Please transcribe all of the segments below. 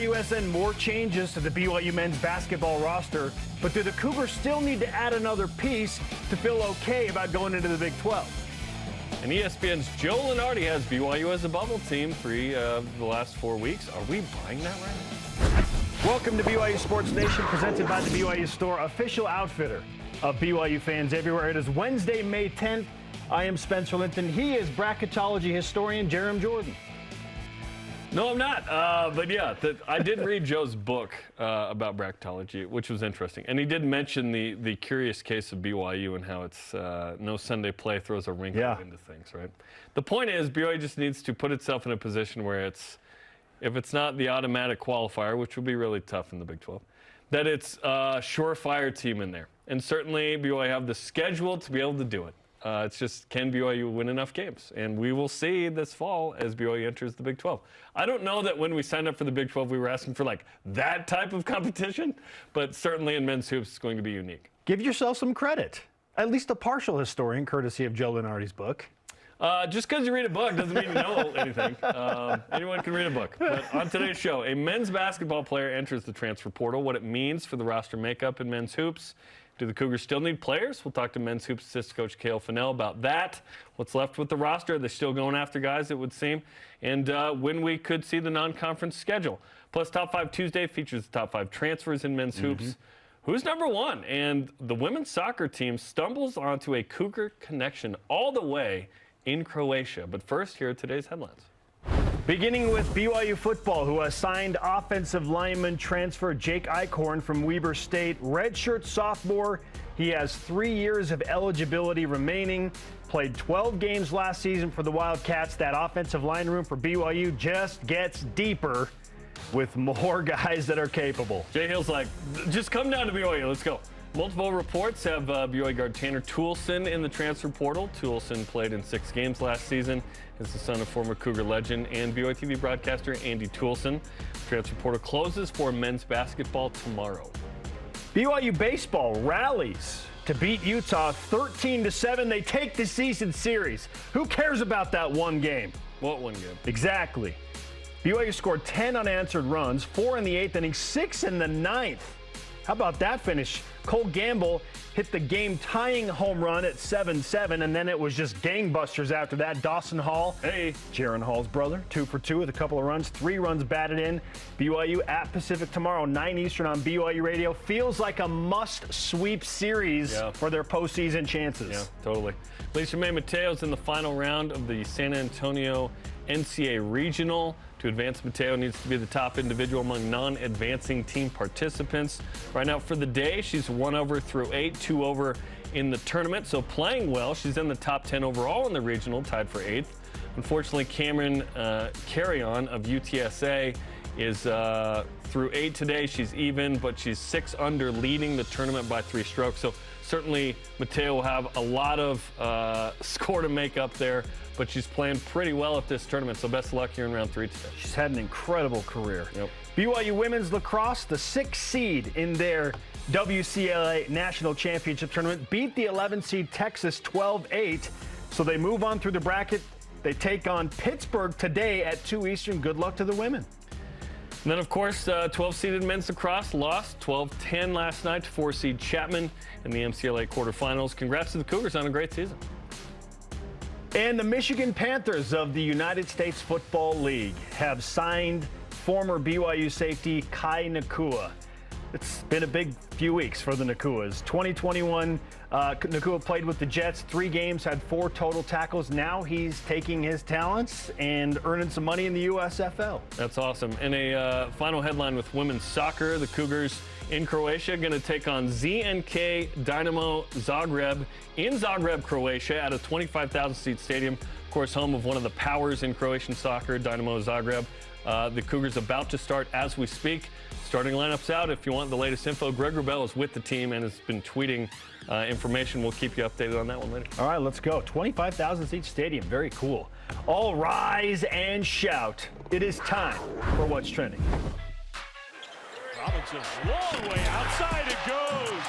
BYUSN more changes to the BYU men's basketball roster, but do the Cougars still need to add another piece to feel okay about going into the Big 12? And ESPN's Joe Lunardi has BYU as a bubble team 3 of the last 4 weeks. Are we buying that right now? Welcome to BYU Sports Nation, presented by the BYU Store, official outfitter of BYU fans everywhere. It is Wednesday, May 10th. I am Spencer Linton. He is bracketology historian Jarom Jordan. No, I'm not. But yeah, I did read Joe's book about bracketology, which was interesting. And he did mention the curious case of BYU and how it's no Sunday play throws a wrinkle into things, right? The point is, BYU just needs to put itself in a position where if it's not the automatic qualifier, which will be really tough in the Big 12, that it's a surefire team in there. And certainly BYU have the schedule to be able to do it. It's just, can BYU win enough games? And we will see this fall as BYU enters the Big 12. I don't know that when we signed up for the Big 12, we were asking for like that type of competition, but certainly in men's hoops, it's going to be unique. Give yourself some credit. At least a partial historian, courtesy of Joe Lunardi's book. Just because you read a book doesn't mean you know anything. Anyone can read a book. But on today's show, a men's basketball player enters the transfer portal, what it means for the roster makeup in men's hoops. Do the Cougars still need players? We'll talk to men's hoops assistant coach Kahil Fennell about that. What's left with the roster? Are they still going after guys, it would seem? And when we could see the non-conference schedule. Plus, Top 5 Tuesday features the top 5 transfers in men's hoops. Who's number one? And the women's soccer team stumbles onto a Cougar connection all the way in Croatia. But first, here are today's headlines. Beginning with BYU football, who has signed offensive lineman transfer Jake Eichhorn from Weber State. Redshirt sophomore. He has 3 years of eligibility remaining. Played 12 games last season for the Wildcats. That offensive line room for BYU just gets deeper with more guys that are capable. Jay Hill's like, just come down to BYU. Let's go. Multiple reports have BYU guard Tanner Toolson in the transfer portal. Toolson played in 6 games last season. He's the son of former Cougar legend and BYU TV broadcaster Andy Toolson. The transfer portal closes for men's basketball tomorrow. BYU baseball rallies to beat Utah 13-7. They take the season series. Who cares about that one game? What one game? Exactly. BYU scored 10 unanswered runs, 4 in the 8th inning, 6 in the 9th. How about that finish? Cole Gamble hit the game-tying home run at 7-7, and then it was just gangbusters after that. Dawson Hall, Jaron Hall's brother, 2 for 2 with a couple of runs, 3 runs batted in. BYU at Pacific tomorrow, 9 Eastern on BYU Radio. Feels like a must-sweep series for their postseason chances. Yeah, totally. Lisa May Mateo's in the final round of the San Antonio NCAA Regional. To advance, Mateo needs to be the top individual among non-advancing team participants. Right now for the day, she's 1 over through 8, 2 over in the tournament. So playing well, she's in the top 10 overall in the regional, tied for 8th. Unfortunately, Cameron Carrion of UTSA is through 8 today. She's even, but she's 6 under, leading the tournament by 3 strokes. So certainly Mateo will have a lot of score to make up there, but she's playing pretty well at this tournament, so best of luck here in round 3 today. She's had an incredible career. BYU women's lacrosse, the 6th seed in their WCLA National Championship tournament, beat the 11th seed Texas 12-8, so they move on through the bracket. They take on Pittsburgh today at 2 Eastern. Good luck to the women. And then, of course, 12-seeded men's lacrosse lost 12-10 last night to 4-seed Chapman in the MCLA quarterfinals. Congrats to the Cougars on a great season. And the Michigan Panthers of the United States Football League have signed former BYU safety Kai Nakua. It's been a big few weeks for the Nakuas. 2021, Nakua played with the Jets, 3 games, had 4 total tackles. Now he's taking his talents and earning some money in the USFL. That's awesome. And a final headline with women's soccer. The Cougars in Croatia going to take on ZNK Dynamo Zagreb in Zagreb, Croatia at a 25,000-seat stadium. Of course, home of one of the powers in Croatian soccer, Dynamo Zagreb. The Cougars about to start as we speak. Starting lineups out. If you want the latest info, Greg Wrubell is with the team and has been tweeting information. We'll keep you updated on that one later. All right, let's go. 25,000-seat stadium. Very cool. All rise and shout. It is time for What's Trending. Robinson's long way outside it goes.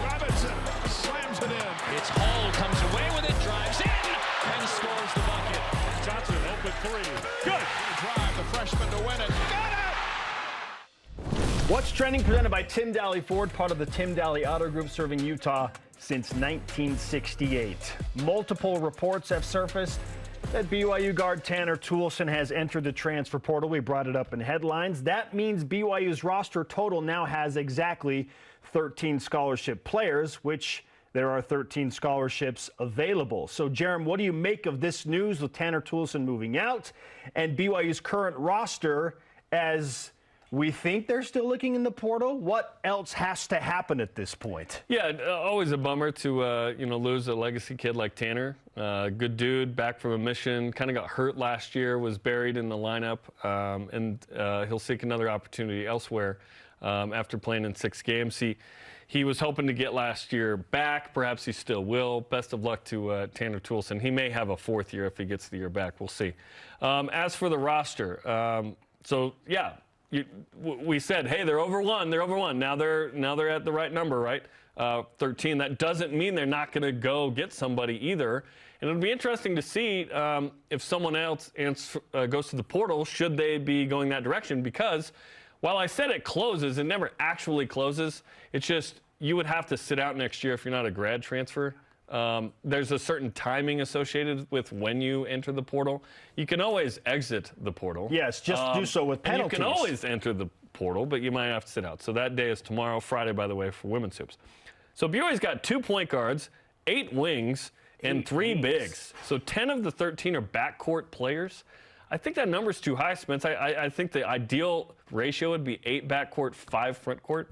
Robinson slams it in. It's Hall comes away with it, drives in, and scores the bucket. Johnson open 3. Good. Drive the freshman to win it. Got it! What's trending, presented by Tim Daly Ford, part of the Tim Daly Auto Group, serving Utah since 1968. Multiple reports have surfaced that BYU guard Tanner Toolson has entered the transfer portal. We brought it up in headlines. That means BYU's roster total now has exactly 13 scholarship players, which there are 13 scholarships available. So, Jarom, what do you make of this news with Tanner Toolson moving out and BYU's current roster as we think they're still looking in the portal? What else has to happen at this point? Yeah, always a bummer to lose a legacy kid like Tanner. Good dude, back from a mission, kind of got hurt last year, was buried in the lineup, and he'll seek another opportunity elsewhere after playing in 6 games. He was hoping to get last year back. Perhaps he still will. Best of luck to Tanner Toolson. He may have a 4th year if he gets the year back. We'll see. As for the roster, we said, hey, they're over one. They're over one. Now they're at the right number, right? 13. That doesn't mean they're not going to go get somebody either. And it'll be interesting to see if someone else goes to the portal. Should they be going that direction? Because while I said it closes, it never actually closes. It's just you would have to sit out next year if you're not a grad transfer. There's a certain timing associated with when you enter the portal. You can always exit the portal. Yes, just do so with penalties. And you can always enter the portal, but you might have to sit out. So that day is tomorrow, Friday, by the way, for women's hoops. So BYU's got 2 point guards, 8 wings, and 3 bigs. So 10 of the 13 are backcourt players. I think that number's too high, Spence. I think the ideal ratio would be 8 backcourt, 5 frontcourt.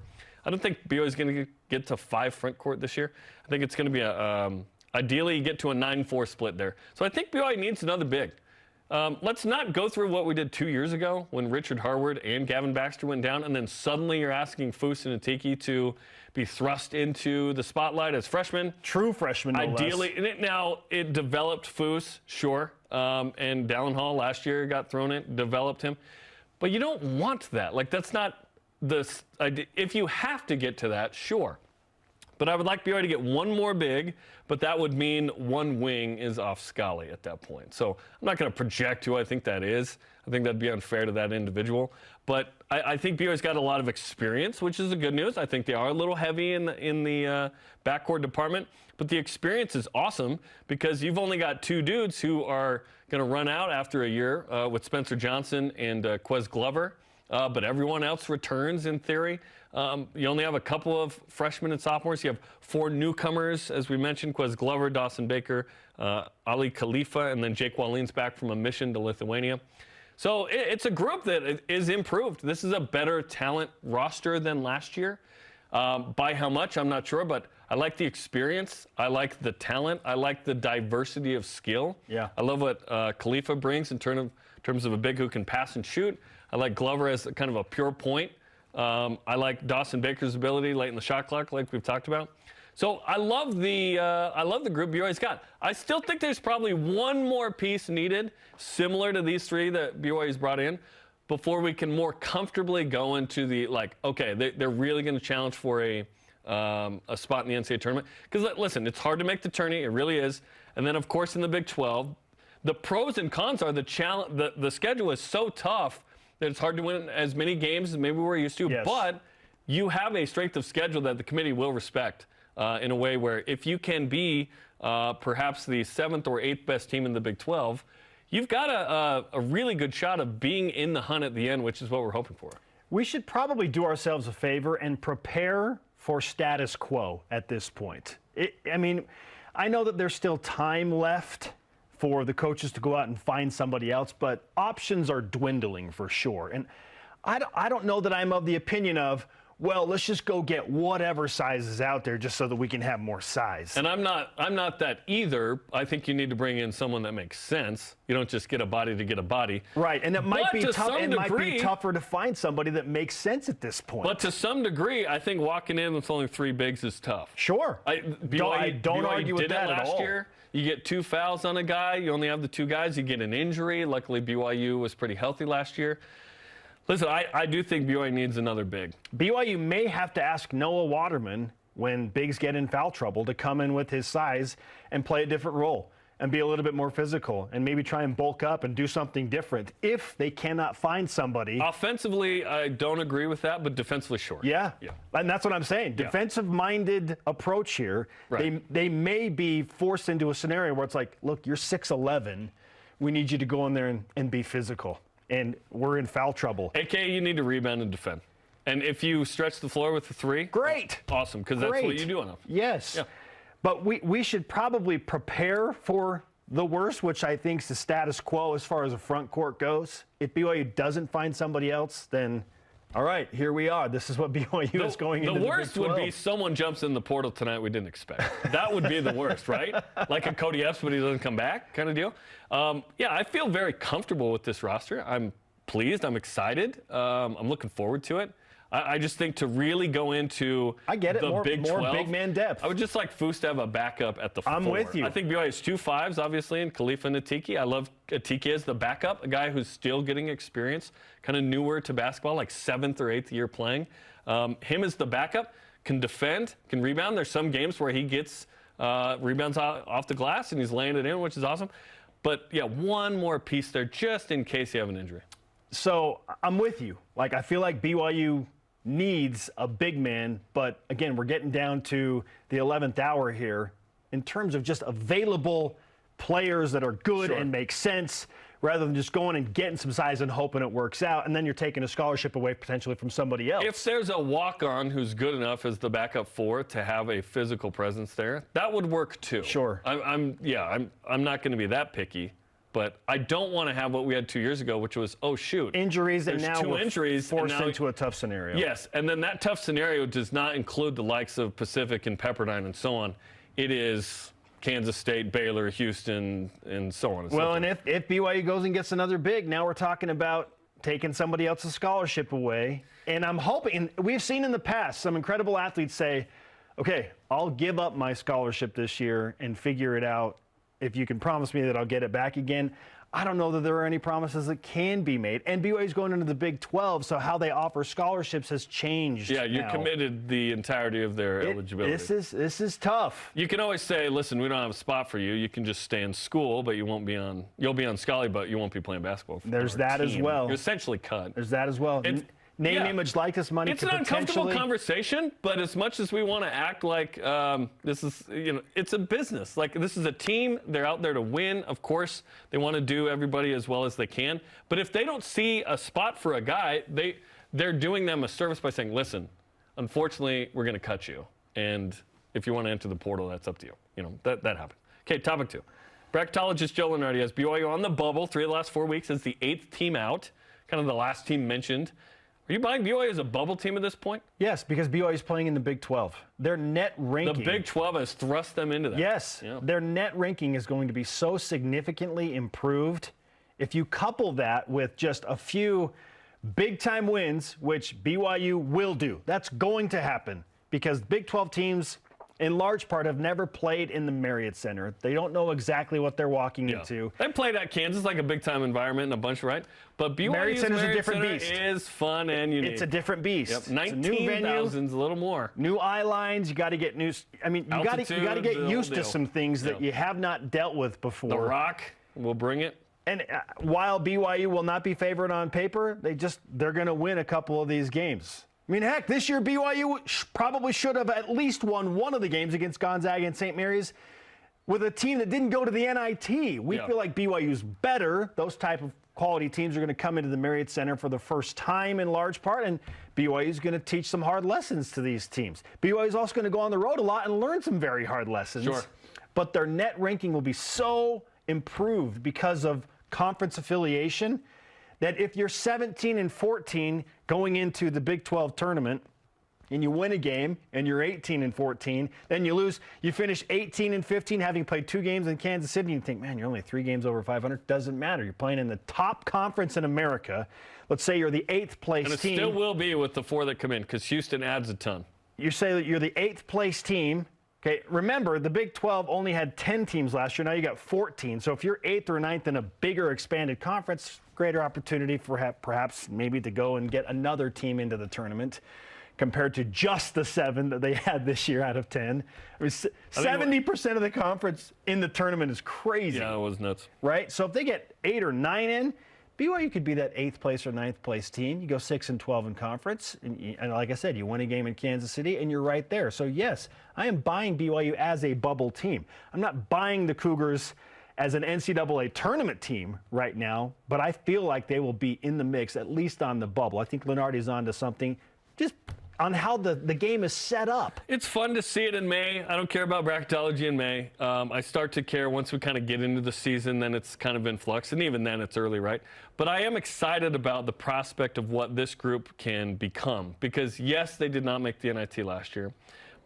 I don't think BYU is going to get to 5 frontcourt this year. I think it's going to be ideally you get to a 9-4 split there. So I think BYU needs another big. Let's not go through what we did 2 years ago when Richard Harward and Gavin Baxter went down, and then suddenly you're asking Foose and Atiki to be thrust into the spotlight as freshmen. True freshmen, no ideally. less. Now, it developed Foose, sure, and Dallin Hall last year got thrown in, developed him. But you don't want that. Like, that's not if you have to get to that, sure. But I would like BYU to get 1 more big, but that would mean 1 wing is off Scully at that point. So I'm not going to project who I think that is. I think that'd be unfair to that individual. But I think BYU's got a lot of experience, which is the good news. I think they are a little heavy in the backcourt department. But the experience is awesome because you've only got 2 dudes who are going to run out after a year with Spencer Johnson and Quez Glover. But everyone else returns in theory. You only have a couple of freshmen and sophomores. You have 4 newcomers, as we mentioned, Quez Glover, Dawson Baker, Ali Khalifa, and then Jake Wallin's back from a mission to Lithuania. So it's a group that is improved. This is a better talent roster than last year. By how much, I'm not sure, but I like the experience. I like the talent. I like the diversity of skill. Yeah. I love what Khalifa brings in terms of a big who can pass and shoot. I like Glover as kind of a pure point. I like Dawson Baker's ability late in the shot clock, like we've talked about. So I love the group BYU's got. I still think there's probably 1 more piece needed, similar to these 3 that BYU's brought in, before we can more comfortably go into the they're really going to challenge for a spot in the NCAA tournament. Because listen, it's hard to make the tourney, it really is. And then of course in the Big 12, the pros and cons are the schedule is so tough that it's hard to win as many games as maybe we're used to. Yes. But you have a strength of schedule that the committee will respect in a way where if you can be perhaps the 7th or 8th best team in the Big 12, you've got a really good shot of being in the hunt at the end, which is what we're hoping for. We should probably do ourselves a favor and prepare for status quo at this point. I know that there's still time left for the coaches to go out and find somebody else, but options are dwindling for sure. And I don't know that I'm of the opinion of, well, let's just go get whatever size is out there just so that we can have more size. And I'm not that either. I think you need to bring in someone that makes sense. You don't just get a body to get a body. Right, and it might be tough. It might be tougher to find somebody that makes sense at this point. But to some degree, I think walking in with only 3 bigs is tough. Sure. I don't argue with that at all. Last year, you get 2 fouls on a guy. You only have the 2 guys. You get an injury. Luckily, BYU was pretty healthy last year. Listen, I do think BYU needs another big. BYU may have to ask Noah Waterman when bigs get in foul trouble to come in with his size and play a different role. and be a little bit more physical and maybe try and bulk up and do something different if they cannot find somebody. Offensively, I don't agree with that, but defensively, sure. Yeah. And that's what I'm saying. Yeah. Defensive-minded approach here. Right. They may be forced into a scenario where it's like, look, you're 6'11". We need you to go in there and be physical. And we're in foul trouble. AKA, you need to rebound and defend. And if you stretch the floor with the three, great. Awesome, because that's what you do enough. Yes. Yeah. But we should probably prepare for the worst, which I think is the status quo as far as the front court goes. If BYU doesn't find somebody else, then all right, here we are. This is what BYU is going into the Big 12. The worst would be someone jumps in the portal tonight we didn't expect. That would be the worst, right? Like a Cody Epps, but he doesn't come back kind of deal. Yeah, I feel very comfortable with this roster. I'm pleased. I'm excited. I'm looking forward to it. I just think to really go into the Big 12, more big man depth. I would just like Foose to have a backup at the four. I'm with you. I think BYU has 2 5s, obviously, in Khalifa and Atiki. I love Atiki as the backup, a guy who's still getting experience, kind of newer to basketball, like 7th or 8th year playing. Him as the backup, can defend, can rebound. There's some games where he gets rebounds off the glass and he's laying it in, which is awesome. But, yeah, one more piece there just in case you have an injury. So I'm with you. Like, I feel like BYU needs a big man, but again, we're getting down to the 11th hour here in terms of just available players that are good and make sense rather than just going and getting some size and hoping it works out, and then you're taking a scholarship away potentially from somebody else. If there's a walk-on who's good enough as the backup 4 to have a physical presence there, that would work too. Sure. I'm not going to be that picky. But I don't want to have what we had 2 years ago, which was, oh, shoot. Injuries, and now we're forced into a tough scenario. Yes, and then that tough scenario does not include the likes of Pacific and Pepperdine and so on. It is Kansas State, Baylor, Houston, and so on and so forth. Well, and if BYU goes and gets another big, now we're talking about taking somebody else's scholarship away. And I'm hoping, we've seen in the past some incredible athletes say, okay, I'll give up my scholarship this year and figure it out. If you can promise me that I'll get it back again. I don't know that there are any promises that can be made. And BYU's going into the Big 12, so how they offer scholarships has changed. Yeah, you committed the entirety of their eligibility. This is tough. You can always say, listen, we don't have a spot for you. You can just stay in school, but you'll be on Scully, but you won't be playing basketball. There's that as well. You're essentially cut. There's that as well. Name, image, likeness, money. It's an uncomfortable conversation, but as much as we want to act like this is, it's a business. Like, this is a team. They're out there to win. Of course, they want to do everybody as well as they can. But if they don't see a spot for a guy, they're doing them a service by saying, listen, unfortunately, we're going to cut you. And if you want to enter the portal, that's up to you. That happened. Okay, topic 2. Bracketologist Joe Lunardi has BYU on the bubble 3 of the last 4 weeks as the 8th team out, kind of the last team mentioned. Are you buying BYU as a bubble team at this point? Yes, because BYU is playing in the Big 12. Their net ranking. The Big 12 has thrust them into that. Yes. Yeah. Their net ranking is going to be so significantly improved. If you couple that with just a few big-time wins, which BYU will do, that's going to happen because Big 12 teams, in large part, have never played in the Marriott Center. They don't know exactly what they're walking into. They played at Kansas, like a big-time environment and a bunch, right? But BYU's Marriott Center's a different beast. Is fun and unique. It's a different beast. Yep. 19,000's a little more. New eye lines. You got to get new. I mean, you got to get used to some things that you have not dealt with before. The Rock will bring it. And while BYU will not be favored on paper, they're going to win a couple of these games. I mean, heck, this year BYU probably should have at least won one of the games against Gonzaga and St. Mary's with a team that didn't go to the NIT. We feel like BYU's better. Those type of quality teams are going to come into the Marriott Center for the first time in large part, and BYU's going to teach some hard lessons to these teams. BYU's also going to go on the road a lot and learn some very hard lessons. Sure. But their net ranking will be so improved because of conference affiliation that if you're 17-14 going into the Big 12 tournament and you win a game and you're 18-14, then you lose, you finish 18-15 having played 2 games in Kansas City, and you think, man, you're only 3 games over 500. Doesn't matter. You're playing in the top conference in America. Let's say you're the 8th place team. And it still will be with the 4 that come in because Houston adds a ton. You say that you're the 8th place team. Okay, remember, the Big 12 only had 10 teams last year. Now you got 14. So if you're 8th or 9th in a bigger expanded conference, greater opportunity for perhaps maybe to go and get another team into the tournament. compared to just the 7 that they had this year out of 10. I mean, 70% of the conference in the tournament is crazy. Yeah, it was nuts. Right? So if they get 8 or 9 in, BYU could be that 8th place or 9th place team. You go 6-12 in conference, and like I said, you win a game in Kansas City, and you're right there. So yes, I am buying BYU as a bubble team. I'm not buying the Cougars as an NCAA tournament team right now, but I feel like they will be in the mix, at least on the bubble. I think Lunardi's on to something just on how the game is set up. It's fun to see it in May. I don't care about bracketology in May. I start to care once we kind of get into the season, then it's kind of in flux, and even then it's early, right? But I am excited about the prospect of what this group can become because, yes, they did not make the NIT last year,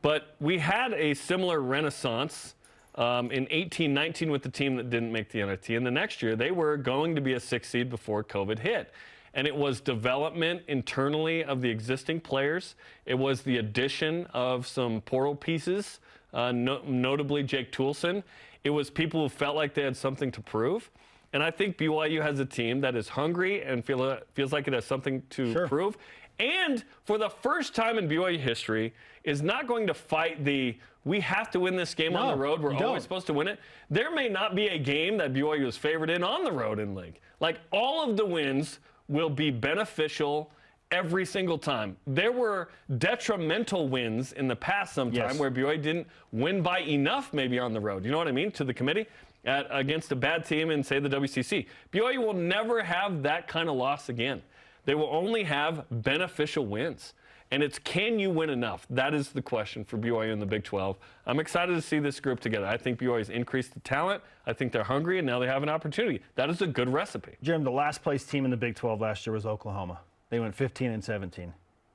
but we had a similar renaissance in 18-19 with the team that didn't make the NIT, and the next year they were going to be a 6th seed before COVID hit. And it was development internally of the existing players. It was the addition of some portal pieces, notably Jake Toulson. It was people who felt like they had something to prove. And I think BYU has a team that is hungry and feels like it has something to prove. And for the first time in BYU history, is not going to fight we have to win this game on the road. We're always supposed to win it. There may not be a game that BYU is favored in on the road in league. Like all of the wins will be beneficial every single time. There were detrimental wins in the past sometime where BYU didn't win by enough maybe on the road. You know what I mean? To the committee against a bad team in, say, the WCC. BYU will never have that kind of loss again. They will only have beneficial wins. And it's, can you win enough? That is the question for BYU in the Big 12. I'm excited to see this group together. I think BYU has increased the talent. I think they're hungry, and now they have an opportunity. That is a good recipe. Jim, the last place team in the Big 12 last year was Oklahoma. They went 15-17.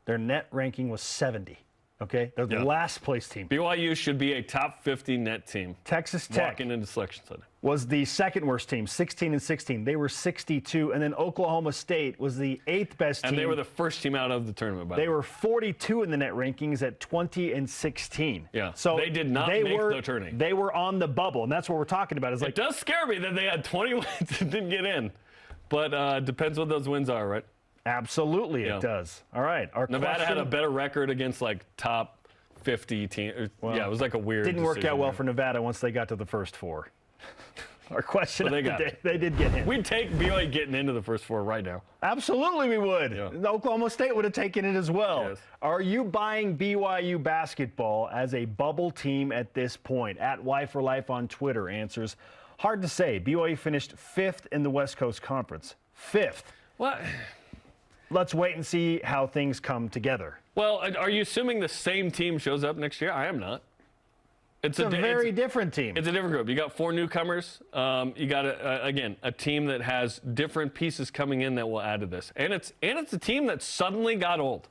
Their net ranking was 70. Okay? They're the last place team. BYU should be a top 50 net team. Texas Tech walking into Selection Sunday was the second worst team, 16-16. They were 62. And then Oklahoma State was the 8th best team. And they were the first team out of the tournament, by the way. They were 42 in the net rankings at 20-16. Yeah, so they did not make the tournament. They were on the bubble, and that's what we're talking about. It does scare me that they had 20 wins and didn't get in. But depends what those wins are, right? Absolutely, it does. All right. Nevada had a better record against, like, top 50 teams. Well, yeah, it was like a weird Didn't work out well for Nevada once they got to the first 4. Our question of the day, they did get in. We'd take BYU getting into the first 4 right now. Absolutely we would. Yeah. Oklahoma State would have taken it as well. Yes. Are you buying BYU basketball as a bubble team at this point? At Y4Life on Twitter answers, hard to say. BYU finished 5th in the West Coast Conference. 5th. What? Let's wait and see how things come together. Well, are you assuming the same team shows up next year? I am not. It's a very different team. It's a different group. You got 4 newcomers. You got, again, a team that has different pieces coming in that will add to this. And it's a team that suddenly got old.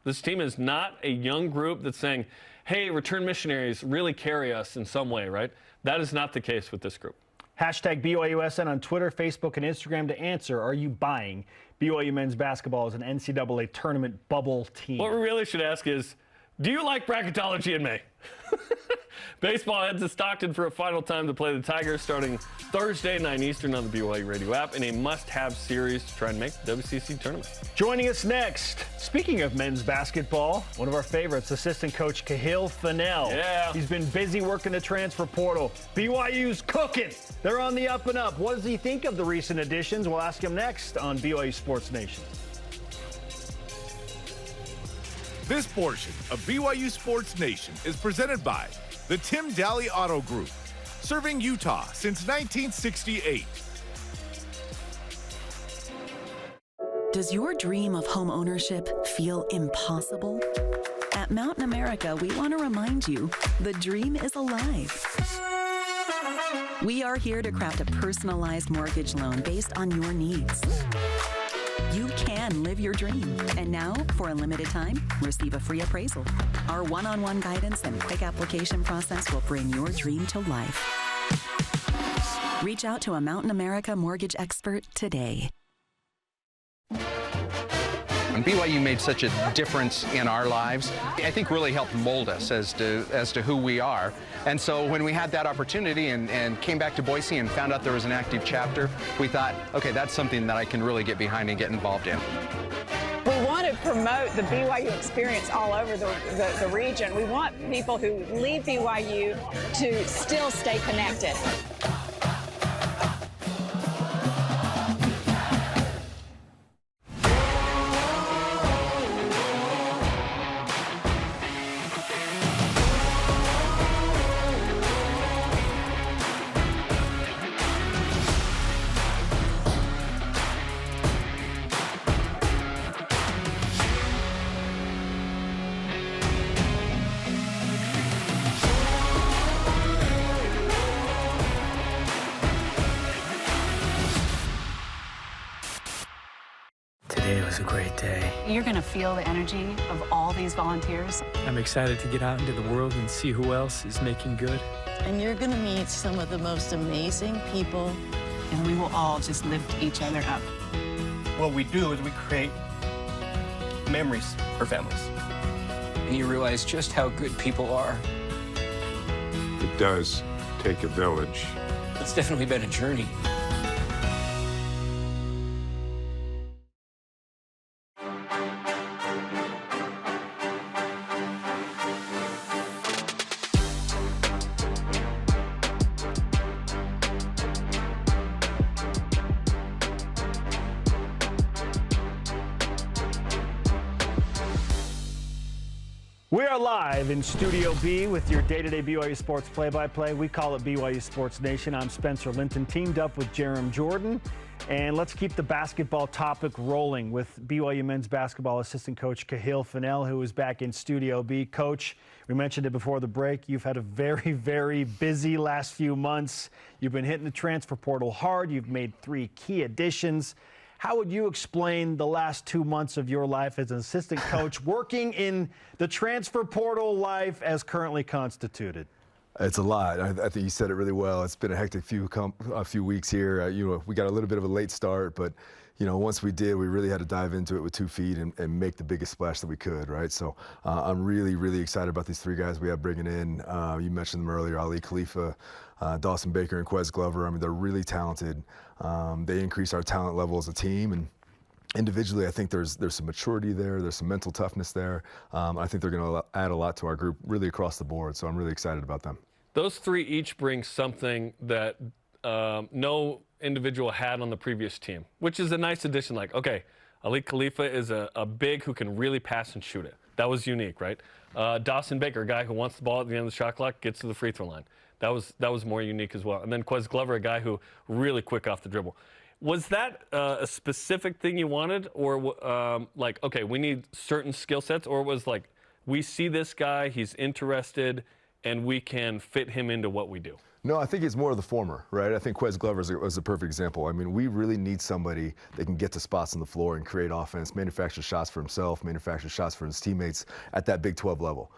This team is not a young group that's saying, hey, return missionaries really carry us in some way, right? That is not the case with this group. Hashtag BYUSN on Twitter, Facebook, and Instagram to answer, are you buying BYU men's basketball as an NCAA tournament bubble team? What we really should ask is, do you like bracketology in May? Baseball heads to Stockton for a final time to play the Tigers starting Thursday, 9 Eastern on the BYU radio app in a must-have series to try and make the WCC tournament. Joining us next, speaking of men's basketball, one of our favorites, assistant coach Kahil Fennell. Yeah. He's been busy working the transfer portal. BYU's cooking. They're on the up and up. What does he think of the recent additions? We'll ask him next on BYU Sports Nation. This portion of BYU Sports Nation is presented by the Tim Daly Auto Group, serving Utah since 1968. Does your dream of home ownership feel impossible? At Mountain America, we want to remind you the dream is alive. We are here to craft a personalized mortgage loan based on your needs. You can live your dream. And now, for a limited time, receive a free appraisal. Our one-on-one guidance and quick application process will bring your dream to life. Reach out to a Mountain America mortgage expert today. And BYU made such a difference in our lives, I think really helped mold us as to who we are. And so when we had that opportunity and came back to Boise and found out there was an active chapter, we thought, okay, that's something that I can really get behind and get involved in. We want to to promote the BYU experience all over the region. We want people who leave BYU to still stay connected. Today was a great day. You're going to feel the energy of all these volunteers. I'm excited to get out into the world and see who else is making good. And you're going to meet some of the most amazing people. And we will all just lift each other up. What we do is we create memories for families. And you realize just how good people are. It does take a village. It's definitely been a journey. We are live in Studio B with your day-to-day BYU Sports play-by-play. We call it BYU Sports Nation. I'm Spencer Linton, teamed up with Jarom Jordan. And let's keep the basketball topic rolling with BYU men's basketball assistant coach Kahil Fennell, who is back in Studio B. Coach, we mentioned it before the break. You've had a very, very busy last few months. You've been hitting the transfer portal hard. You've made 3 key additions. How would you explain the last 2 months of your life as an assistant coach working in the transfer portal life as currently constituted? It's a lot. I think you said it really well. It's been a hectic few weeks here. We got a little bit of a late start, but once we did, we really had to dive into it with 2 feet and make the biggest splash that we could, right? So I'm really, really excited about these 3 guys we have bringing in. You mentioned them earlier, Ali Khalifa, Dawson Baker, and Quez Glover. I mean, they're really talented. They increase our talent level as a team, and individually, I think there's some maturity there. There's some mental toughness there. I think they're going to add a lot to our group, really across the board. So I'm really excited about them. Those 3 each bring something that no individual had on the previous team, which is a nice addition. Like, okay, Ali Khalifa is a big who can really pass and shoot it. That was unique, right? Dawson Baker, a guy who wants the ball at the end of the shot clock, gets to the free throw line. That was more unique as well. And then Quez Glover, a guy who really quick off the dribble. Was that a specific thing you wanted, or like, okay, we need certain skill sets, or was like, we see this guy, he's interested, and we can fit him into what we do? No, I think it's more of the former, right? I think Quez Glover was a perfect example. I mean, we really need somebody that can get to spots on the floor and create offense, manufacture shots for himself, manufacture shots for his teammates at that Big 12 level.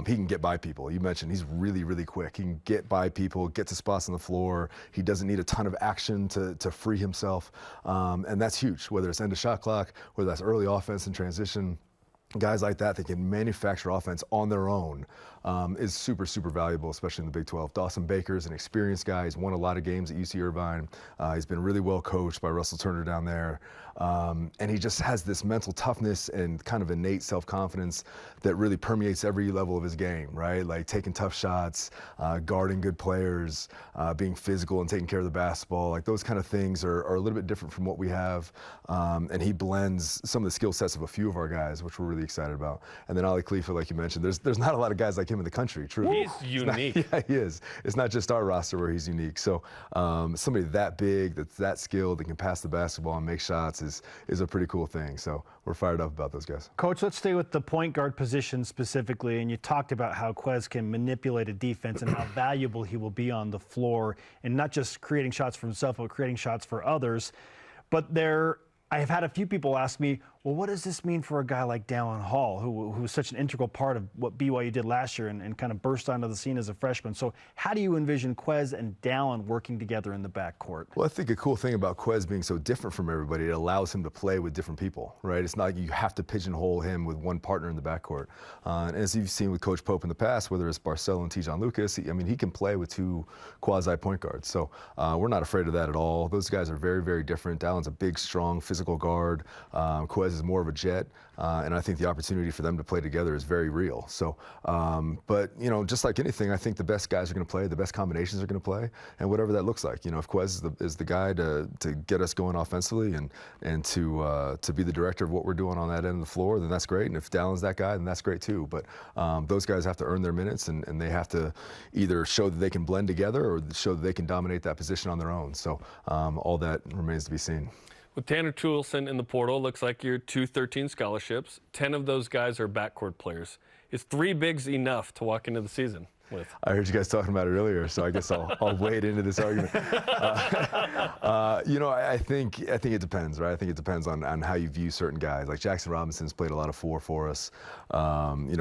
He can get by people. You mentioned he's really, really quick. He can get by people, get to spots on the floor. He doesn't need a ton of action to free himself. And that's huge, whether it's end of shot clock, whether that's early offense and transition. Guys like that can manufacture offense on their own is super, super valuable, especially in the Big 12. Dawson Baker is an experienced guy. He's won a lot of games at UC Irvine. He's been really well coached by Russell Turner down there. And he just has this mental toughness and kind of innate self-confidence that really permeates every level of his game, right? Like taking tough shots, guarding good players, being physical and taking care of the basketball. Like those kind of things are a little bit different from what we have. And he blends some of the skill sets of a few of our guys, which we're really excited about. And then Ali Khalifa, like you mentioned, there's not a lot of guys like him in the country, truly. He's unique. Yeah, he is. It's not just our roster where he's unique. So somebody that big, that's that skilled, that can pass the basketball and make shots is a pretty cool thing. So we're fired up about those guys. Coach, let's stay with the point guard position specifically. And you talked about how Quez can manipulate a defense and how valuable he will be on the floor, and not just creating shots for himself, but creating shots for others. But I have had a few people ask me, well, what does this mean for a guy like Dallin Hall, who was such an integral part of what BYU did last year and kind of burst onto the scene as a freshman? So how do you envision Quez and Dallin working together in the backcourt? Well, I think a cool thing about Quez being so different from everybody, it allows him to play with different people, right? It's not like you have to pigeonhole him with one partner in the backcourt. And as you've seen with Coach Pope in the past, whether it's Barcelo and T-John Lucas, I mean, he can play with 2 quasi-point guards. So we're not afraid of that at all. Those guys are very, very different. Dallin's a big, strong, physical guard. Quez is more of a jet, and I think the opportunity for them to play together is very real. So, but just like anything, I think the best guys are going to play, the best combinations are going to play, and whatever that looks like. If Quez is the guy to get us going offensively and to be the director of what we're doing on that end of the floor, then that's great. And if Dallin's that guy, then that's great too. But those guys have to earn their minutes, and they have to either show that they can blend together or show that they can dominate that position on their own. So all that remains to be seen. With Tanner Toolson in the portal, looks like you're 213 scholarships. 10 of those guys are backcourt players. Is 3 bigs enough to walk into the season with? I heard you guys talking about it earlier, so I guess I'll wade into this argument. I think it depends, right? I think it depends on how you view certain guys. Like Jackson Robinson's played a lot of 4 for us.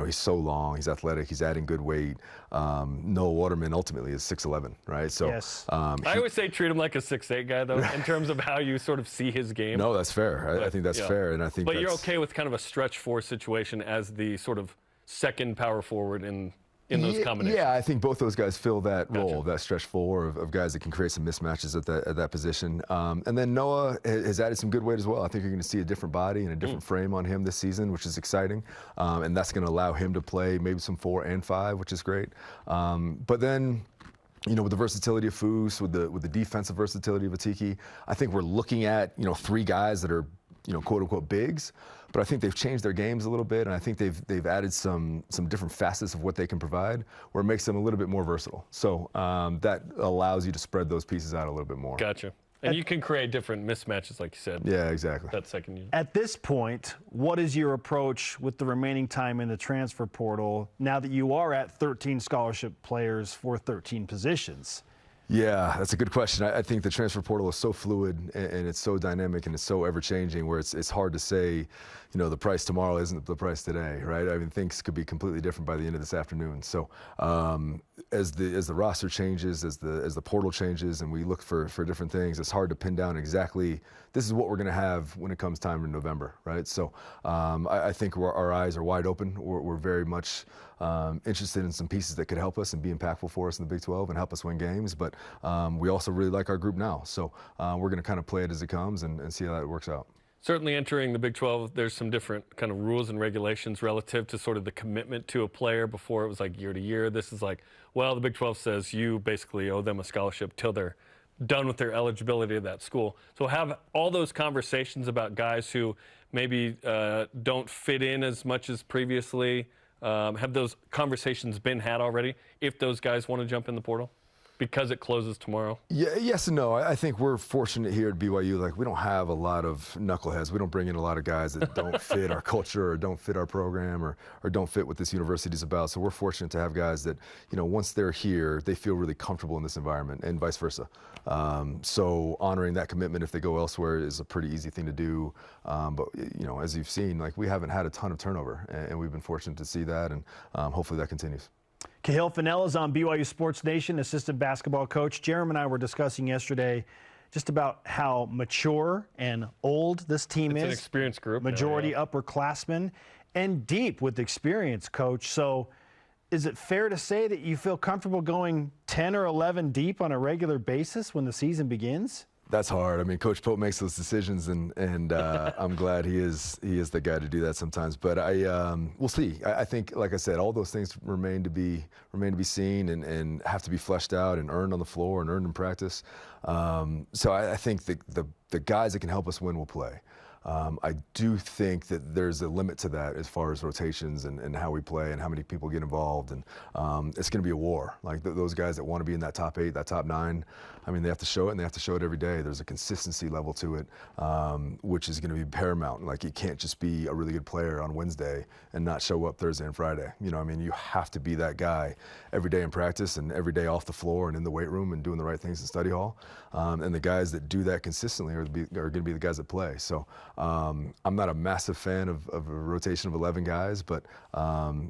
He's so long, he's athletic, he's adding good weight. Noah Waterman ultimately is 6'11", right? So yes. I always say treat him like a 6'8" guy, though, in terms of how you sort of see his game. No, that's fair. I think that's fair, and I think. But you're okay with kind of a stretch 4 situation as the sort of second power forward in those combinations. Yeah, I think both those guys fill that role, that stretch 4 of guys that can create some mismatches at that position. And then Noah has added some good weight as well. I think you're going to see a different body and a different frame on him this season, which is exciting. And that's going to allow him to play maybe some 4 and 5, which is great. But then, with the versatility of Foose, with the defensive versatility of Atiki, I think we're looking at 3 guys that are quote unquote bigs, but I think they've changed their games a little bit, and I think they've added some different facets of what they can provide, where it makes them a little bit more versatile. So that allows you to spread those pieces out a little bit more. Gotcha. And you can create different mismatches, like you said. Yeah, exactly. That second unit. At this point, what is your approach with the remaining time in the transfer portal now that you are at 13 scholarship players for 13 positions? Yeah, that's a good question. I think the transfer portal is so fluid and it's so dynamic and it's so ever-changing where it's hard to say, the price tomorrow isn't the price today, right? I mean, things could be completely different by the end of this afternoon. So as the roster changes, as the portal changes, and we look for different things, it's hard to pin down exactly this is what we're going to have when it comes time in November, right? So I think our eyes are wide open. We're very much interested in some pieces that could help us and be impactful for us in the Big 12 and help us win games. But we also really like our group now. So we're going to kind of play it as it comes and see how that works out. Certainly entering the Big 12, there's some different kind of rules and regulations relative to sort of the commitment to a player. Before it was like year to year. This is like, well, the Big 12 says you basically owe them a scholarship till they're done with their eligibility at that school. So have all those conversations about guys who maybe don't fit in as much as previously. Have those conversations been had already if those guys want to jump in the portal? Because it closes tomorrow? Yeah, yes and no. I think we're fortunate here at BYU. Like, we don't have a lot of knuckleheads. We don't bring in a lot of guys that don't fit our culture or don't fit our program or don't fit what this university is about. So we're fortunate to have guys that, once they're here, they feel really comfortable in this environment and vice versa. So honoring that commitment if they go elsewhere is a pretty easy thing to do. But, as you've seen, like, we haven't had a ton of turnover, and we've been fortunate to see that, and hopefully that continues. Kahil Fennell is on BYU Sports Nation, assistant basketball coach. Jarom and I were discussing yesterday just about how mature and old this team is. It's an experienced group. Majority upperclassmen and deep with experience, coach. So is it fair to say that you feel comfortable going 10 or 11 deep on a regular basis when the season begins? That's hard. I mean, Coach Pope makes those decisions, and I'm glad he is the guy to do that sometimes. But we'll see. I think, like I said, all those things remain to be seen and have to be fleshed out and earned on the floor and earned in practice. So I think the guys that can help us win will play. I do think that there's a limit to that as far as rotations and how we play and how many people get involved. And it's going to be a war. Like those guys that want to be in that top 8, that top 9, I mean, they have to show it, and they have to show it every day. There's a consistency level to it, which is going to be paramount. Like, you can't just be a really good player on Wednesday and not show up Thursday and Friday. I mean, you have to be that guy every day in practice and every day off the floor and in the weight room and doing the right things in study hall. And the guys that do that consistently are going to be the guys that play. So I'm not a massive fan of a rotation of 11 guys, but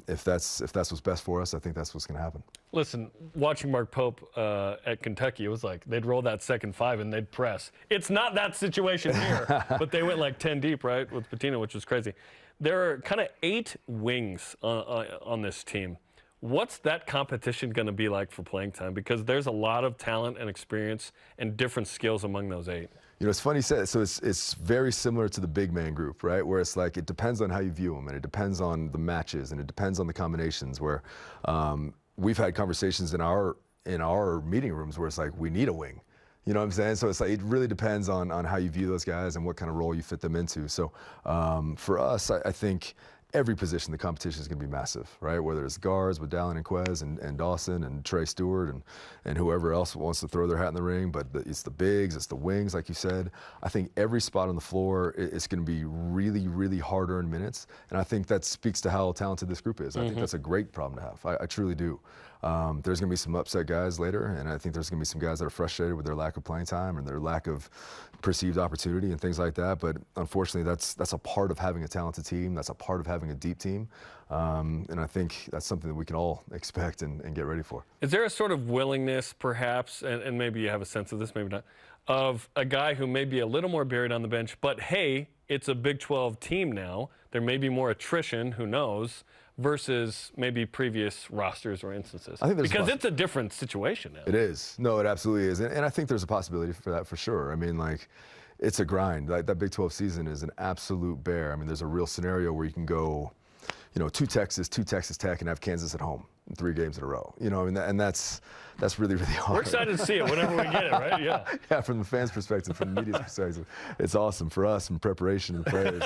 if that's what's best for us, I think that's what's going to happen. Listen, watching Mark Pope at Kentucky, it was like they'd roll that second 5 and they'd press. It's not that situation here, but they went like 10 deep, right, with Patino, which was crazy. There are kind of 8 wings on this team. What's that competition going to be like for playing time? Because there's a lot of talent and experience and different skills among those 8. it's funny you said it. So it's very similar to the big man group, right? Where it's like it depends on how you view them, and it depends on the matches, and it depends on the combinations. Where we've had conversations in our meeting rooms where it's like we need a wing. You know what I'm saying? So it's like it really depends on how you view those guys and what kind of role you fit them into. So for us, I think every position, the competition is going to be massive, right? Whether it's guards with Dallin and Quez and Dawson and Trey Stewart and whoever else wants to throw their hat in the ring, but it's the bigs, it's the wings, like you said. I think every spot on the floor is going to be really, really hard-earned minutes, and I think that speaks to how talented this group is. I think that's a great problem to have. I truly do. There's going to be some upset guys later, and I think there's going to be some guys that are frustrated with their lack of playing time and their lack of perceived opportunity and things like that. But unfortunately, that's a part of having a talented team. That's a part of having a deep team. And I think that's something that we can all expect and get ready for. Is there a sort of willingness, perhaps, and maybe you have a sense of this, maybe not, of a guy who may be a little more buried on the bench, but hey, it's a Big 12 team now. There may be more attrition, who knows, versus maybe previous rosters or instances? I think because it's a different situation now. It is. No, it absolutely is. And I think there's a possibility for that for sure. I mean, like, it's a grind. Like, that Big 12 season is an absolute bear. I mean, there's a real scenario where you can go, to Texas Tech, and have Kansas at home in 3 games in a row. And that's really, really hard. We're excited to see it whenever we get it, right? Yeah. Yeah, from the fans' perspective, from the media's perspective, it's awesome for us in preparation and the players.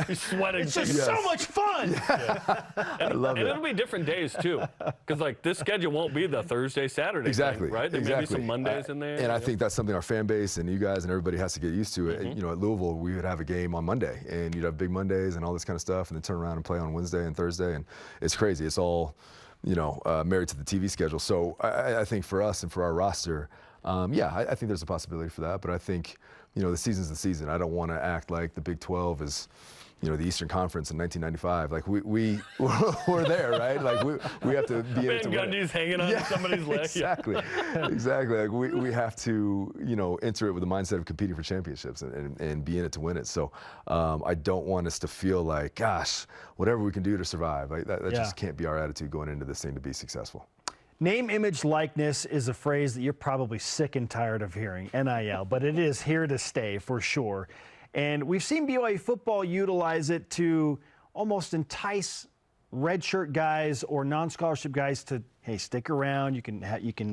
You're sweating. It's just so much fun. Yeah. I love it. And it'll be different days too, because like this schedule won't be the Thursday, Saturday. Exactly. Thing, right? There may be some Mondays in there. And I think that's something our fan base and you guys and everybody has to get used to. At Louisville, we would have a game on Monday, and you'd have big Mondays and all this kind of stuff, and then turn around and play on Wednesday and Thursday, and it's crazy. It's all married to the TV schedule. So I think for us and for our roster, I think there's a possibility for that. But I think, the season's the season. I don't want to act like the Big 12 is, the Eastern Conference in 1995. Like, we're there, right? Like, we have to be in it to win. Gundy's hanging on somebody's leg. Exactly. Exactly. Like, we have to, enter it with the mindset of competing for championships and be in it to win it. So I don't want us to feel like, gosh, whatever we can do to survive. Like, that just can't be our attitude going into this thing to be successful. Name, image, likeness is a phrase that you're probably sick and tired of hearing, NIL, but it is here to stay for sure. And we've seen BYU football utilize it to almost entice redshirt guys or non-scholarship guys to, hey, stick around.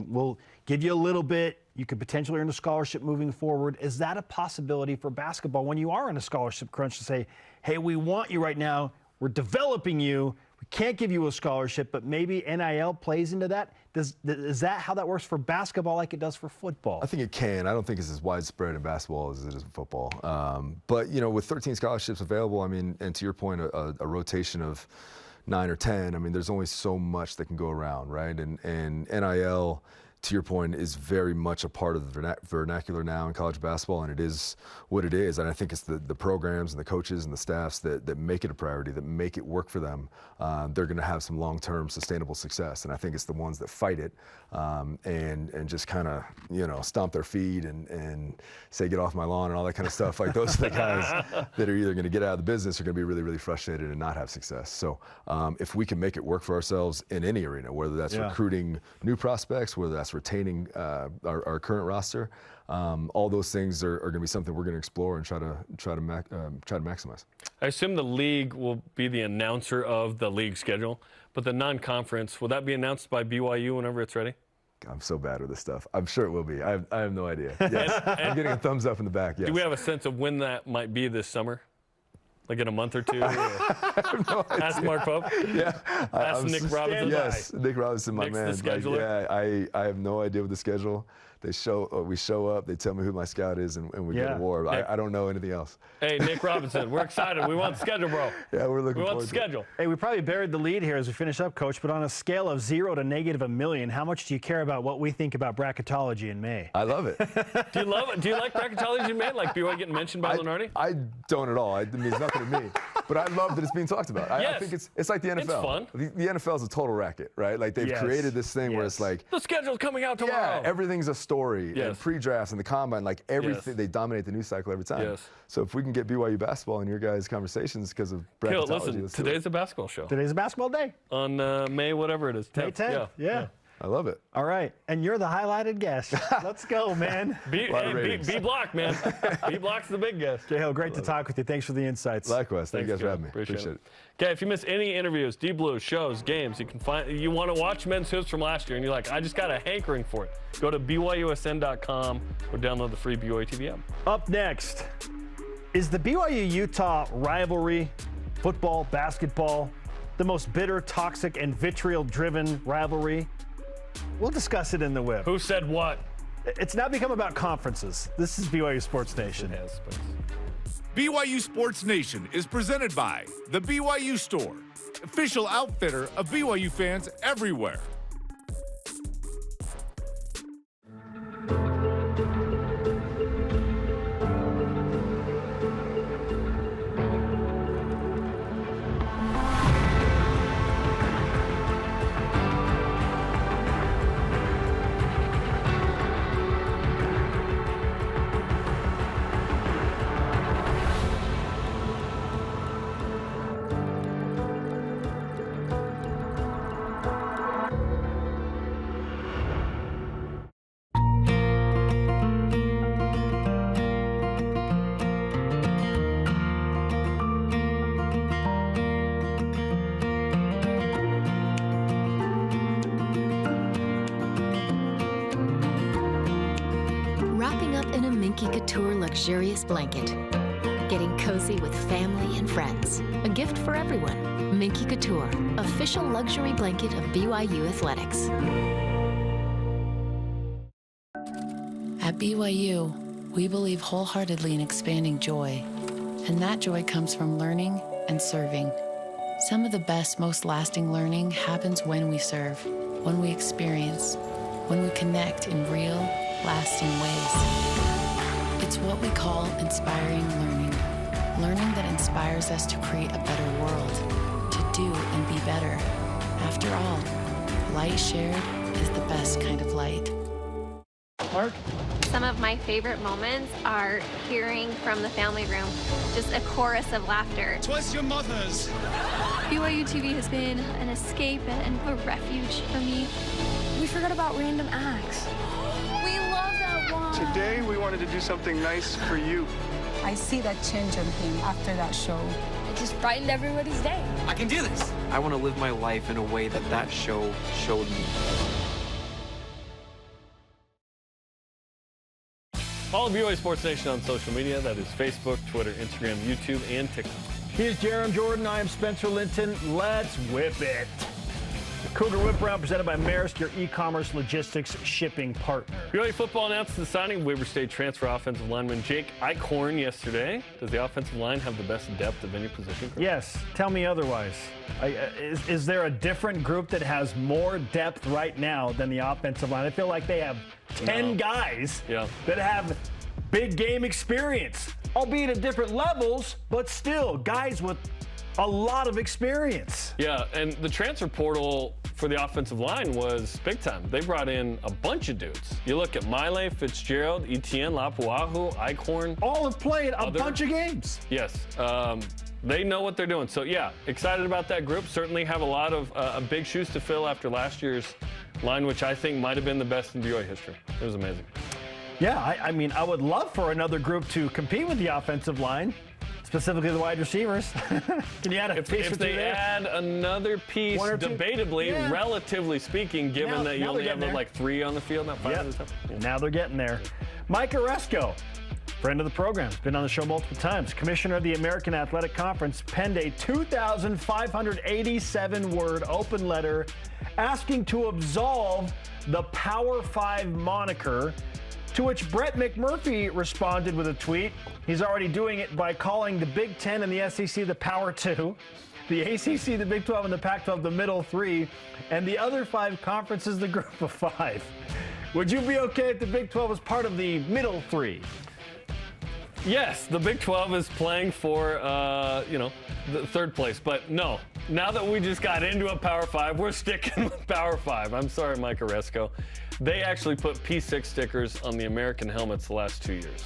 We'll give you a little bit. You could potentially earn a scholarship moving forward. Is that a possibility for basketball when you are in a scholarship crunch to say, hey, we want you right now. We're developing you. We can't give you a scholarship, but maybe NIL plays into that. Is that how that works for basketball like it does for football? I think it can. I don't think it's as widespread in basketball as it is in football. But, with 13 scholarships available, I mean, and to your point, a rotation of 9 or 10, I mean, there's only so much that can go around, right? And NIL, to your point, is very much a part of the vernacular now in college basketball, and it is what it is. And I think it's the programs and the coaches and the staffs that make it a priority, that make it work for them. They're going to have some long-term sustainable success. And I think it's the ones that fight it and just kind of, stomp their feet and say, get off my lawn and all that kind of stuff. Like, those are the guys that are either going to get out of the business or going to be really, really frustrated and not have success. So if we can make it work for ourselves in any arena, whether that's recruiting new prospects, whether that's retaining our current roster, all those things are going to be something we're going to explore and try to maximize. I assume the league will be the announcer of the league schedule, but the non-conference, will that be announced by BYU whenever it's ready? I'm so bad with this stuff. I'm sure it will be. I have no idea. Yes. I'm getting a thumbs up in the back. Yes. Do we have a sense of when that might be this summer? Like in a month or two? I have no idea. Ask Mark Pope? Yeah. Ask Nick Robinson? Yes, Nick Robinson, my man. The scheduler? I have no idea with the schedule. We show up, they tell me who my scout is, and we go to war. I don't know anything else. Hey, Nick Robinson, we're excited. We want the schedule, bro. Yeah, we're looking forward to it. We want the schedule. Hey, we probably buried the lead here as we finish up, Coach, but on a scale of 0 to -1 million, how much do you care about what we think about bracketology in May? I love it. Do you love it? Do you like bracketology in May? Like BYU getting mentioned by Lunardi? I don't at all. It means nothing to me. But I love that it's being talked about. I think it's like the NFL. It's fun. The NFL is a total racket, right? Like, they've created this thing where it's like, the schedule's coming out tomorrow. Yeah, everything's a story. Yes. And pre-drafts and the combine, like everything, they dominate the news cycle every time. Yes. So if we can get BYU basketball in your guys' conversations because of bracketology, listen, today's a basketball show. Today's a basketball day. On May, whatever it is. 10th. May 10th, yeah. I love it. All right, and you're the highlighted guest. Let's go, man. B block, man. B block's the big guest. Cahill, great to talk with you. Thanks for the insights. Likewise. Thank you guys for having me. Appreciate it. Okay, if you miss any interviews, D Blue, shows, games, you want to watch men's hoops from last year, and you're like, I just got a hankering for it. Go to BYUSN.com or download the free BYU TV app. Up next, is the BYU-Utah rivalry, football, basketball, the most bitter, toxic, and vitriol-driven rivalry? We'll discuss it in the whip. Who said what? It's now become about conferences. This is BYU Sports Nation. BYU Sports Nation is presented by the BYU Store, official outfitter of BYU fans everywhere. Luxurious blanket. Getting cozy with family and friends. A gift for everyone. Minky Couture, official luxury blanket of BYU Athletics. At BYU, we believe wholeheartedly in expanding joy. And that joy comes from learning and serving. Some of the best, most lasting learning happens when we serve, when we experience, when we connect in real, lasting ways. It's what we call inspiring learning. Learning that inspires us to create a better world, to do and be better. After all, light shared is the best kind of light. Mark? Some of my favorite moments are hearing from the family room, just a chorus of laughter. Twas your mother's. BYU TV has been an escape and a refuge for me. We forgot about random acts. We love that one. Today we wanted to do something nice for you. I see that change on him after that show. It just brightened everybody's day. I can do this. I want to live my life in a way that show showed me. Follow BYU Sports Nation on social media. That is Facebook, Twitter, Instagram, YouTube, and TikTok. Here's Jarom Jordan. I am Spencer Linton. Let's whip it. The Cougar whiparound presented by Maersk, your e-commerce logistics shipping partner. BYU football announced the signing of Weber State transfer offensive lineman Jake Eichhorn yesterday. Does the offensive line have the best depth of any position group? Yes. Tell me otherwise. Is there a different group that has more depth right now than the offensive line? I feel like they have 10 guys that have big game experience, albeit at different levels, but still guys with a lot of experience. Yeah, and the transfer portal for the offensive line was big time. They brought in a bunch of dudes. You look at Miley, Fitzgerald, Etienne, Lapuahu, Eichhorn. All have played a bunch of games. Yes. They know what they're doing. So, yeah, excited about that group. Certainly have a lot of big shoes to fill after last year's line, which I think might have been the best in BYU history. It was amazing. Yeah, I mean, I would love for another group to compete with the offensive line, specifically the wide receivers. Can you add a piece or two there? If they add another piece, debatably, relatively speaking, given that you only have like 3 on the field, not 5 at a time. Yeah. Now they're getting there. Mike Oresco, friend of the program, has been on the show multiple times. Commissioner of the American Athletic Conference, penned a 2,587-word open letter asking to absolve the Power 5 moniker, to which Brett McMurphy responded with a tweet. He's already doing it by calling the Big Ten and the SEC the Power 2, the ACC the Big 12 and the Pac-12 the Middle 3, and the other 5 conferences the Group of 5. Would you be okay if the Big 12 was part of the Middle 3? Yes, the Big 12 is playing for, the 3rd place. But no, now that we just got into a Power 5, we're sticking with Power 5. I'm sorry, Mike Oresco. They actually put P6 stickers on the American helmets the last 2 years.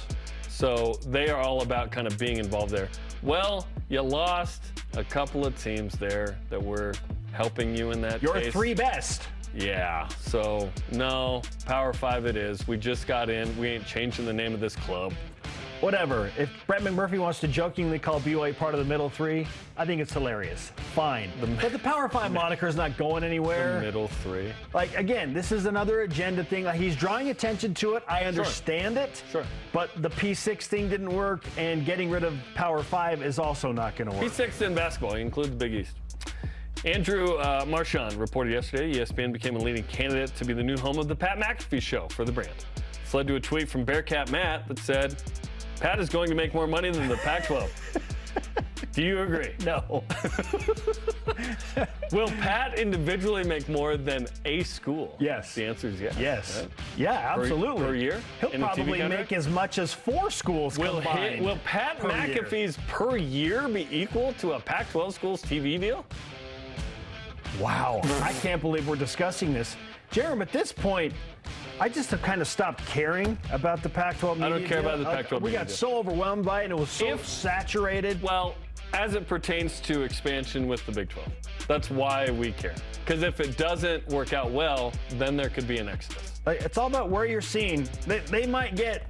So they are all about kind of being involved there. Well, you lost a couple of teams there that were helping you in that Your case. 3 best. Yeah, so no, Power 5 it is. We just got in. We ain't changing the name of this club. Whatever. If Brett McMurphy wants to jokingly call BYU part of the middle three, I think it's hilarious. Fine. But the Power 5 moniker is not going anywhere. The middle three. Like, again, this is another agenda thing. Like, he's drawing attention to it. I understand it. Sure. But the P6 thing didn't work, and getting rid of Power 5 is also not going to work. P6 in basketball, you include the Big East. Andrew Marchand reported yesterday ESPN became a leading candidate to be the new home of the Pat McAfee show for the brand. This led to a tweet from Bearcat Matt that said, Pat is going to make more money than the Pac-12. Do you agree? No. Will Pat individually make more than a school? Yes. The answer is yes. Yes. Right? Yeah, absolutely. Per year? He'll probably make as much as 4 schools combined. Will Pat McAfee's per year be equal to a Pac-12 school's TV deal? Wow. I can't believe we're discussing this. Jarom, at this point, I just have kind of stopped caring about the Pac-12 media. I don't care about the Pac-12 We got so overwhelmed by it, and it was so saturated. Well, as it pertains to expansion with the Big 12, that's why we care. Because if it doesn't work out well, then there could be an exodus. It's all about where you're seeing. They might get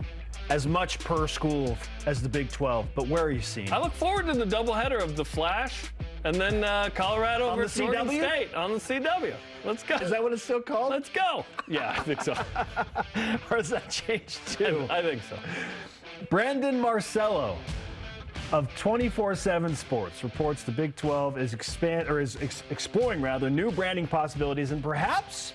as much per school as the Big 12, but where are you seeing? I look forward to the doubleheader of the Flash and then Colorado versus Oregon State on the CW. Let's go. Is that what it's still called? Let's go. Yeah, I think so. Or has that changed too? I think so. Brandon Marcello of 24/7 Sports reports the Big 12 is exploring new branding possibilities and perhaps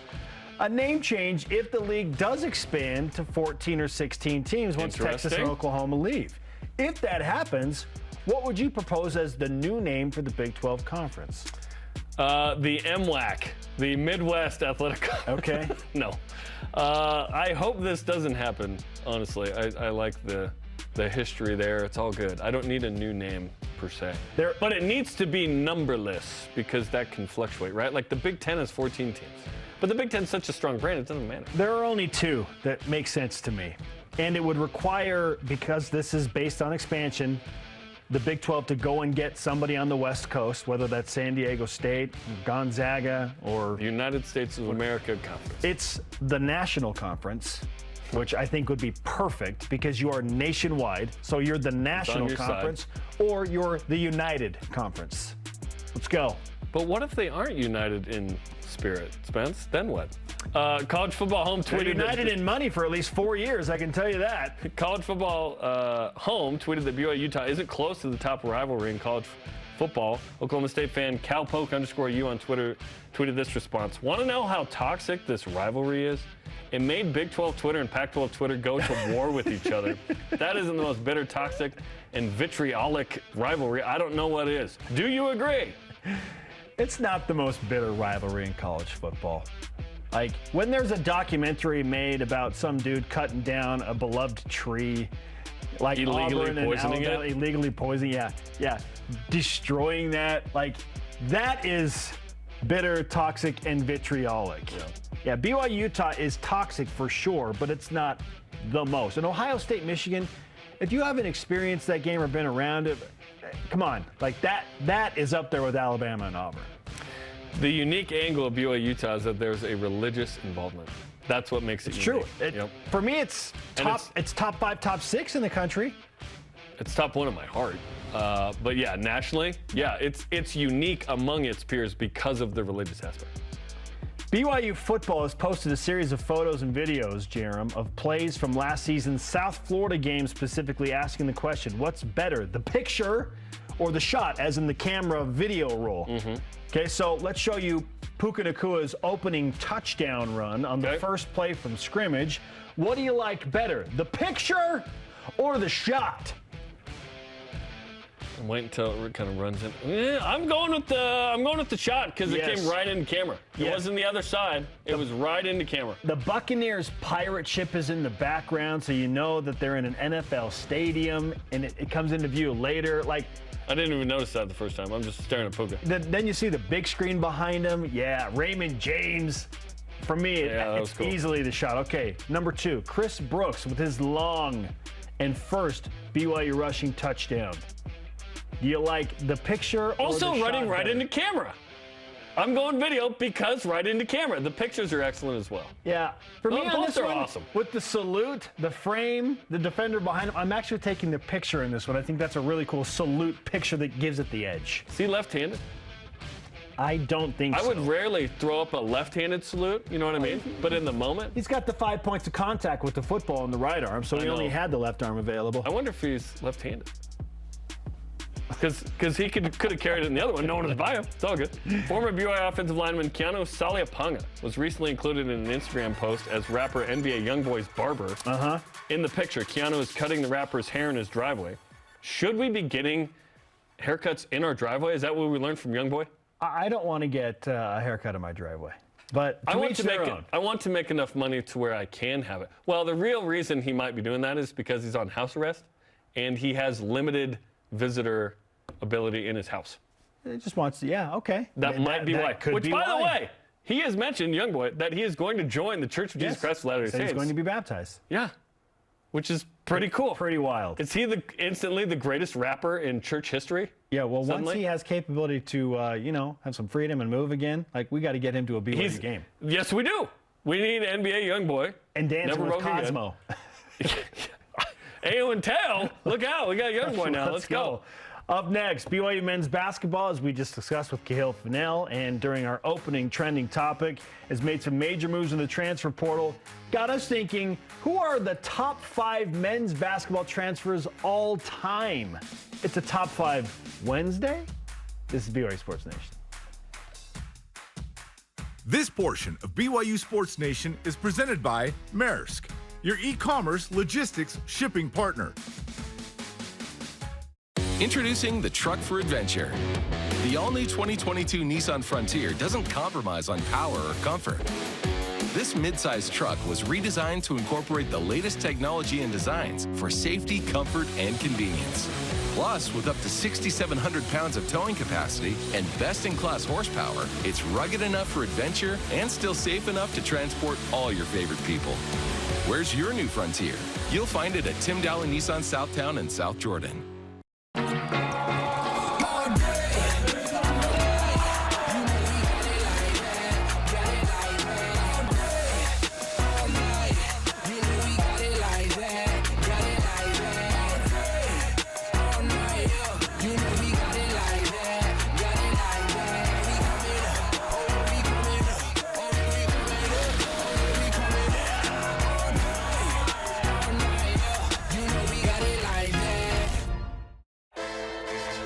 a name change if the league does expand to 14 or 16 teams once Texas and Oklahoma leave. If that happens, what would you propose as the new name for the Big 12 Conference? The MWAC, the Midwest Athletic Conference. Okay. No. I hope this doesn't happen, honestly. I like the history there. It's all good. I don't need a new name, per se. But it needs to be numberless because that can fluctuate, right? Like the Big Ten has 14 teams. But the Big Ten is such a strong brand, it doesn't matter. There are only 2 that make sense to me. And it would require, because this is based on expansion, the Big 12 to go and get somebody on the West Coast, whether that's San Diego State, Gonzaga, or the United States of America Conference. It's the National Conference, which I think would be perfect because you are nationwide. So you're the National Conference or you're the United Conference. Let's go. But what if they aren't united in spirit, Spence? Then what? College Football Home tweeted. They're united in money for at least 4 years, I can tell you that. College Football Home tweeted that BYU Utah isn't close to the top rivalry in college football. Oklahoma State fan CalPoke_U on Twitter tweeted this response. Want to know how toxic this rivalry is? It made Big 12 Twitter and Pac-12 Twitter go to war with each other. That isn't the most bitter, toxic, and vitriolic rivalry. I don't know what is. Do you agree? It's not the most bitter rivalry in college football. Like, when there's a documentary made about some dude cutting down a beloved tree, like illegally Auburn poisoning and it? Illegally poisoning, yeah. Destroying that, like, that is bitter, toxic, and vitriolic. Yeah, BYU Utah is toxic for sure, but it's not the most. And Ohio State, Michigan, if you haven't experienced that game or been around it, come on, like that is up there with Alabama and Auburn. The unique angle of BYU Utah is that there's a religious involvement. That's what makes it unique. True. For me, it's top 5, top 6 in the country. It's top 1 in my heart. But yeah, nationally, yeah, it's unique among its peers because of the religious aspect. BYU football has posted a series of photos and videos, Jarom, of plays from last season's South Florida game, specifically asking the question, what's better, the picture or the shot, as in the camera video roll? Okay, so let's show you Puka Nakua's opening touchdown run on the first play from scrimmage. What do you like better, the picture or the shot? I'm waiting until it kind of runs in. Yeah, I'm going with the shot because it came right into camera. It wasn't the other side. It was right into camera. The Buccaneers pirate ship is in the background, so you know that they're in an NFL stadium, and it comes into view later. Like, I didn't even notice that the first time. I'm just staring at Puka. Then you see the big screen behind him. Yeah, Raymond James. For me, it's cool. Easily the shot. Okay, number 2, Chris Brooks with his long and first BYU rushing touchdown. Do you like the picture or also the running shot right better? into camera? I'm going video because right into camera. The pictures are excellent as well. Yeah. For me, both are one, awesome. With the salute, the frame, the defender behind him, I'm actually taking the picture in this one. I think that's a really cool salute picture that gives it the edge. Is he left-handed? I don't think so. I would rarely throw up a left-handed salute, you know what I mean? But in the moment. He's got the 5 points of contact with the football in the right arm, so he only had the left arm available. I wonder if he's left-handed. Because he could have carried it in the other one. No one was by him. It's all good. Former BYU offensive lineman Keanu Saliapanga was recently included in an Instagram post as rapper NBA YoungBoy's barber. In the picture, Keanu is cutting the rapper's hair in his driveway. Should we be getting haircuts in our driveway? Is that what we learned from YoungBoy? I don't want to get a haircut in my driveway. But I want to make enough money to where I can have it. Well, the real reason he might be doing that is because he's on house arrest and he has limited visitor ability in his house. He just wants to, yeah, okay. That might be why. Which, by the way, he has mentioned, YoungBoy, that he is going to join the Church of Jesus Christ of Latter-day Saints. He's going to be baptized. Yeah. Which is pretty cool. Pretty wild. Is he instantly the greatest rapper in church history? Yeah, well, once he has capability to, you know, have some freedom and move again, like, we got to get him to a BYU game. Yes, we do. We need NBA YoungBoy. And dancing with Cosmo. Ayo and Teo, look out. We got YoungBoy now. Let's go. Up next, BYU men's basketball, as we just discussed with Kahil Fennell, and during our opening trending topic, has made some major moves in the transfer portal. Got us thinking, who are the top 5 men's basketball transfers all time? It's a top 5 Wednesday. This is BYU Sports Nation. This portion of BYU Sports Nation is presented by Maersk, your e-commerce logistics shipping partner. Introducing the truck for adventure. The all-new 2022 Nissan Frontier doesn't compromise on power or comfort. This mid-size truck was redesigned to incorporate the latest technology and designs for safety, comfort, and convenience. Plus, with up to 6,700 pounds of towing capacity and best-in-class horsepower, it's rugged enough for adventure and still safe enough to transport all your favorite people. Where's your new Frontier? You'll find it at Tim Dowling Nissan Southtown and South Jordan.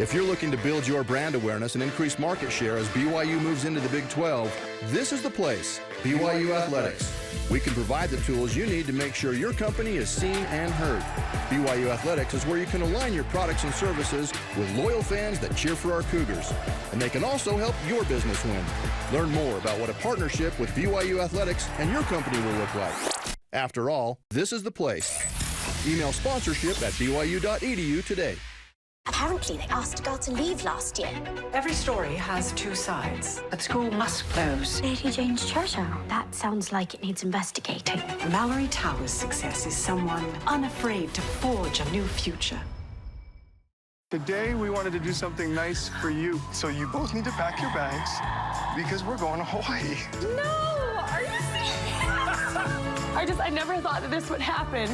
If you're looking to build your brand awareness and increase market share as BYU moves into the Big 12, this is the place, BYU Athletics. We can provide the tools you need to make sure your company is seen and heard. BYU Athletics is where you can align your products and services with loyal fans that cheer for our Cougars. And they can also help your business win. Learn more about what a partnership with BYU Athletics and your company will look like. After all, this is the place. Email sponsorship at byu.edu today. Apparently, they asked a girl to leave last year. Every story has 2 sides. A school must close. Lady Jane's treasure. That sounds like it needs investigating. Mallory Tower's success is someone unafraid to forge a new future. Today, we wanted to do something nice for you. So you both need to pack your bags because we're going to Hawaii. No! Are you serious? I never thought that this would happen.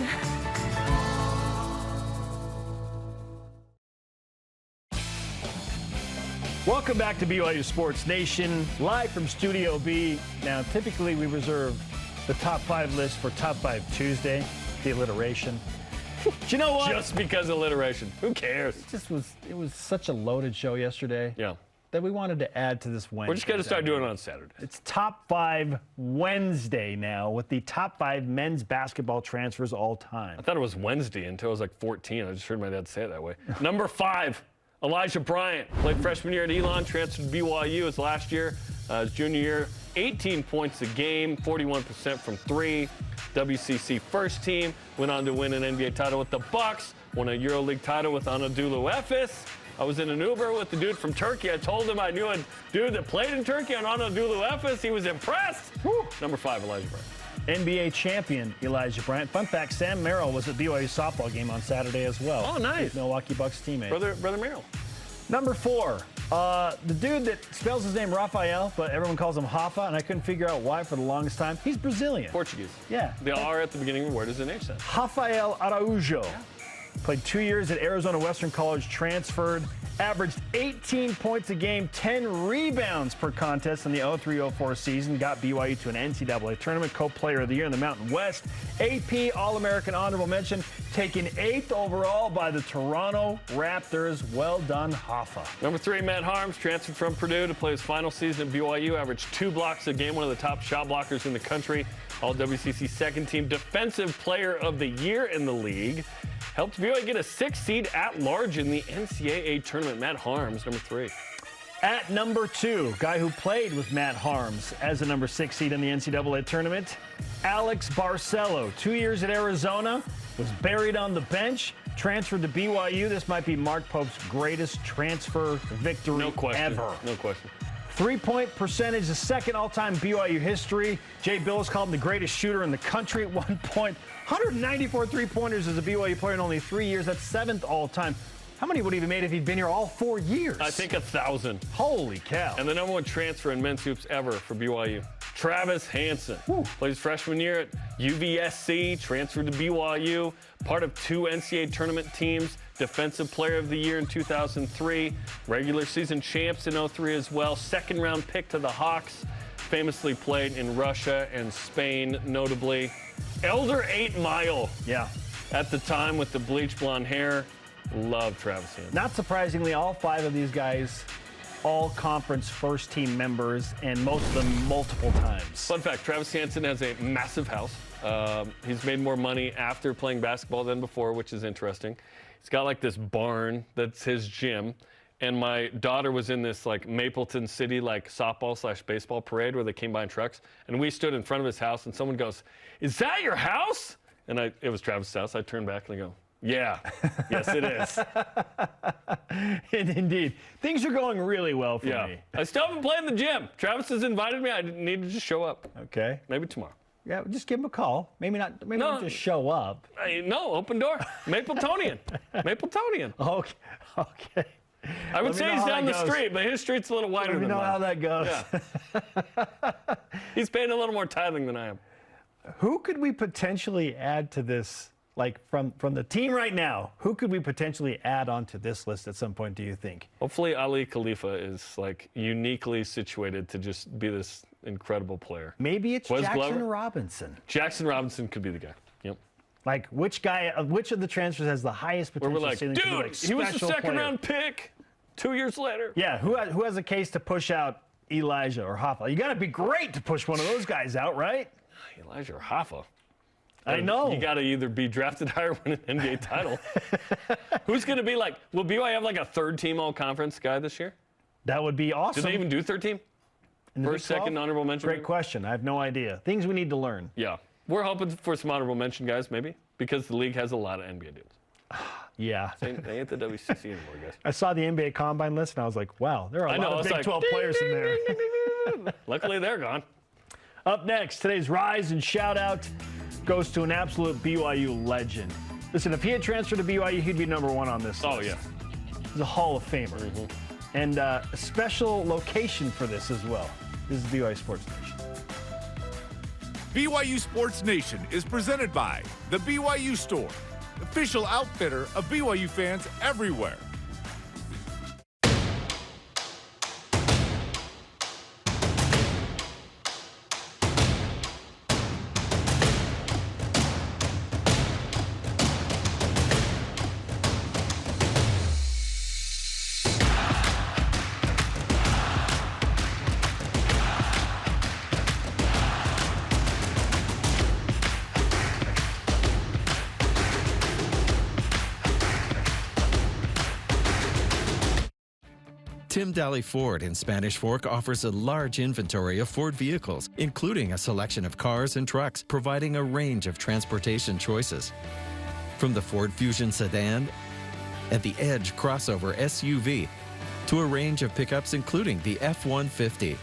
Welcome back to BYU Sports Nation, live from Studio B. Now, typically we reserve the top 5 list for Top 5 Tuesday, the alliteration. Do you know what? Just because alliteration. Who cares? It was such a loaded show yesterday. Yeah. That we wanted to add to this Wednesday. We're just going to start doing it on Saturday. It's Top 5 Wednesday now with the top 5 men's basketball transfers all time. I thought it was Wednesday until I was like 14. I just heard my dad say it that way. Number 5. Elijah Bryant played freshman year at Elon, transferred to BYU his last year. His junior year, 18 points a game, 41% from 3. WCC first team, went on to win an NBA title with the Bucks, won a EuroLeague title with Anadolu Efes. I was in an Uber with the dude from Turkey. I told him I knew a dude that played in Turkey on Anadolu Efes. He was impressed. Woo. Number 5, Elijah Bryant. NBA champion Elijah Bryant. Fun fact, Sam Merrill was at BYU softball game on Saturday as well. Oh, nice. Milwaukee Bucks teammate. Brother Merrill. Number 4, The dude that spells his name Rafael, but everyone calls him Rafa, and I couldn't figure out why for the longest time. He's Brazilian. Portuguese. Yeah. The R at the beginning of the word is an H sound. Rafael Araújo. Yeah. Played 2 years at Arizona Western College, transferred, averaged 18 points a game, 10 rebounds per contest in the 03-04 season, got BYU to an NCAA tournament, co-player of the year in the Mountain West, AP All-American honorable mention, taken 8th overall by the Toronto Raptors. Well done, Rafa. Number 3, Matt Harms, transferred from Purdue to play his final season at BYU, averaged 2 blocks a game, one of the top shot blockers in the country, All-WCC second team defensive player of the year in the league. Helped BYU get a 6th seed at large in the NCAA tournament. Matt Harms, number 3. At number 2, guy who played with Matt Harms as a number 6 seed in the NCAA tournament, Alex Barcelo. 2 years at Arizona, was buried on the bench, transferred to BYU. This might be Mark Pope's greatest transfer victory ever. No question. 3-point percentage, the second all-time BYU history. Jay Billis called him the greatest shooter in the country at one point. 194 three-pointers as a BYU player in only 3 years. That's 7th all-time. How many would he have made if he'd been here all 4 years? I think 1,000. Holy cow. And the number 1 transfer in men's hoops ever for BYU. Travis Hansen. Plays freshman year at UVSC, transferred to BYU, part of 2 NCAA tournament teams, defensive player of the year in 2003, regular season champs in 03 as well, 2nd round pick to the Hawks, famously played in Russia and Spain, notably. Elder 8 Mile. Yeah. At the time with the bleach blonde hair. Love Travis Hansen. Not surprisingly, all 5 of these guys, all conference first team members, and most of them multiple times. Fun fact, Travis Hansen has a massive house. He's made more money after playing basketball than before, which is interesting. He's got like this barn that's his gym. And my daughter was in this like Mapleton City like softball/baseball parade where they came by in trucks. And we stood in front of his house and someone goes, "Is that your house?" And it was Travis' house. I turned back and I go, "Yeah, yes it is." And indeed, things are going really well for me. I still haven't played in the gym. Travis has invited me. I need to just show up. Okay. Maybe tomorrow. Yeah, just give him a call. Maybe not just show up. No, open door. Mapletonian. Mapletonian. Okay. I would say he's down the street, but his street's a little wider than mine. Let me know how that goes. Yeah. He's paying a little more tithing than I am. Who could we potentially add to this, like from the team right now, who could we potentially add onto this list at some point, do you think? Hopefully Ali Khalifa is like uniquely situated to just be this incredible player. Maybe it's Jackson Robinson. Jackson Robinson could be the guy. Yep. Like which of the transfers has the highest potential? Where we're like, dude, he was a second-round pick 2 years later. Yeah, who has a case to push out Elijah or Hoffa? You got to be great to push one of those guys out, right? Elijah or Hoffa. I know. You got to either be drafted high or win an NBA title. Who's going to be like, will BYU have like a 3rd-team all-conference guy this year? That would be awesome. Do they even do 3rd-team? First, second, honorable mention? Great question. I have no idea. Things we need to learn. Yeah. We're hoping for some honorable mention guys, maybe, because the league has a lot of NBA dudes. Yeah. They ain't the WCC anymore, guys. I saw the NBA Combine list, and I was like, wow, there are a lot of Big 12 players in there. Luckily, they're gone. Up next, today's Rise and Shout-Out goes to an absolute BYU legend. Listen, if he had transferred to BYU, he'd be number 1 on this list. Oh, yeah. He's a Hall of Famer. And a special location for this as well. This is BYU Sports Nation. BYU Sports Nation is presented by the BYU Store, official outfitter of BYU fans everywhere. Tim Daly Ford in Spanish Fork offers a large inventory of Ford vehicles, including a selection of cars and trucks, providing a range of transportation choices. From the Ford Fusion sedan and the Edge crossover SUV to a range of pickups including the F-150.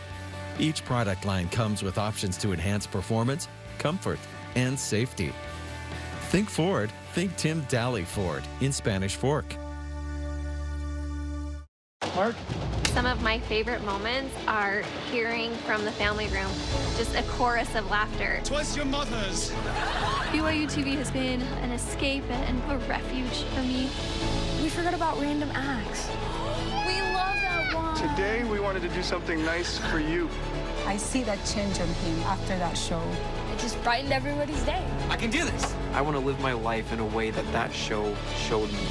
Each product line comes with options to enhance performance, comfort, and safety. Think Ford, think Tim Daly Ford in Spanish Fork. Mark, Some of my favorite moments are hearing from the family room, just a chorus of laughter. Twas your mother's. BYU TV has been an escape and a refuge for me. We forgot about random acts. We love that one. Today, we wanted to do something nice for you. I see that change in him after that show. It just brightened everybody's day. I can do this. I want to live my life in a way that that show showed me.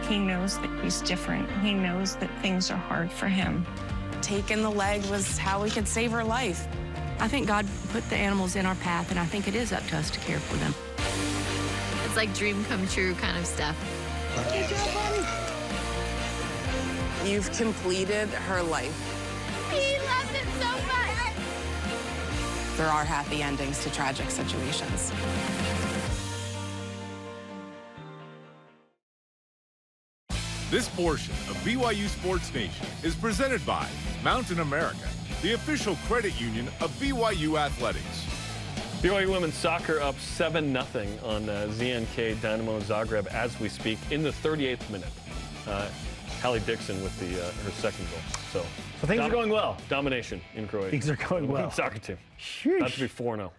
He knows that he's different. He knows that things are hard for him. Taking the leg was how we could save her life. I think God put the animals in our path, and I think it is up to us to care for them. It's like dream come true kind of stuff. Good job, buddy. You've completed her life. He loves it so much. There are happy endings to tragic situations. This portion of BYU Sports Nation is presented by Mountain America, the official credit union of BYU Athletics. BYU women's soccer up 7-0 on ZNK Dynamo Zagreb as we speak in the 38th minute. Hallie Dixon with her second goal. So things are going well. Domination in Croatia. Things are going well. Soccer team. Sheesh. About to be 4-0.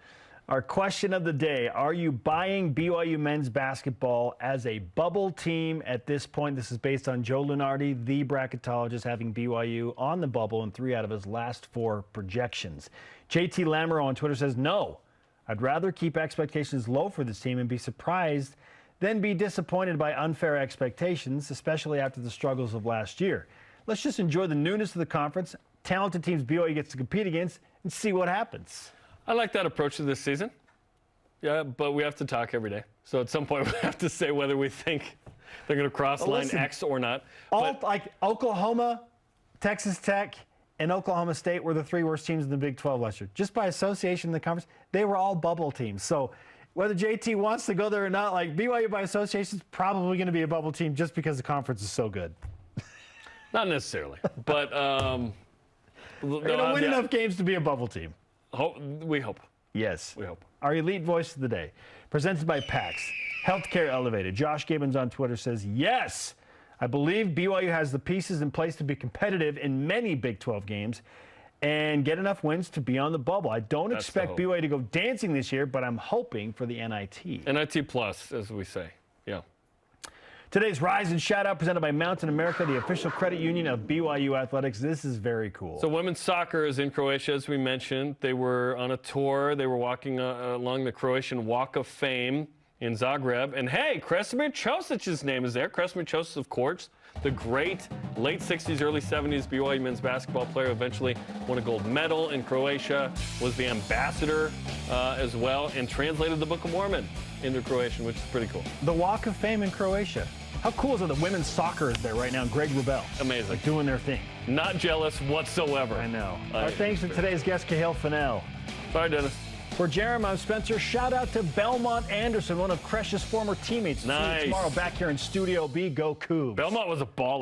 Our question of the day, are you buying BYU men's basketball as a bubble team at this point? This is based on Joe Lunardi, the bracketologist, having BYU on the bubble in 3 out of his last 4 projections. JT Lamoureux on Twitter says, no, I'd rather keep expectations low for this team and be surprised than be disappointed by unfair expectations, especially after the struggles of last year. Let's just enjoy the newness of the conference, talented teams BYU gets to compete against, and see what happens. I like that approach to this season. Yeah, but we have to talk every day. So at some point we have to say whether we think they're going to cross line X or not. Like Oklahoma, Texas Tech, and Oklahoma State were the 3 worst teams in the Big 12 last year. Just by association in the conference, they were all bubble teams. So whether JT wants to go there or not, like BYU by association is probably going to be a bubble team just because the conference is so good. Not necessarily, but they're going to win enough games to be a bubble team. We hope. Yes. We hope. Our elite voice of the day, presented by PAX, Healthcare Elevated. Josh Gibbons on Twitter says, yes, I believe BYU has the pieces in place to be competitive in many Big 12 games and get enough wins to be on the bubble. I don't expect BYU to go dancing this year, but I'm hoping for the NIT. NIT plus, as we say. Yeah. Today's Rise and Shout Out presented by Mountain America, the official credit union of BYU Athletics. This is very cool. So women's soccer is in Croatia, as we mentioned. They were on a tour. They were walking along the Croatian Walk of Fame in Zagreb. And hey, Kresimir Ćosic's name is there. Kresimir Ćosić, of course, the great late 60s, early 70s BYU men's basketball player, eventually won a gold medal in Croatia, was the ambassador as well, and translated the Book of Mormon into Croatian, which is pretty cool. The Walk of Fame in Croatia. How cool is it that women's soccer is there right now? Greg Wrubell. Amazing. Like doing their thing. Not jealous whatsoever. I know. Our thanks to today's guest, Kahil Fennell. Sorry, Dennis. For Jarom, I'm Spencer. Shout out to Belmont Anderson, one of Kresh's former teammates. Nice. See you tomorrow back here in Studio B. Go Cougs. Belmont was a baller.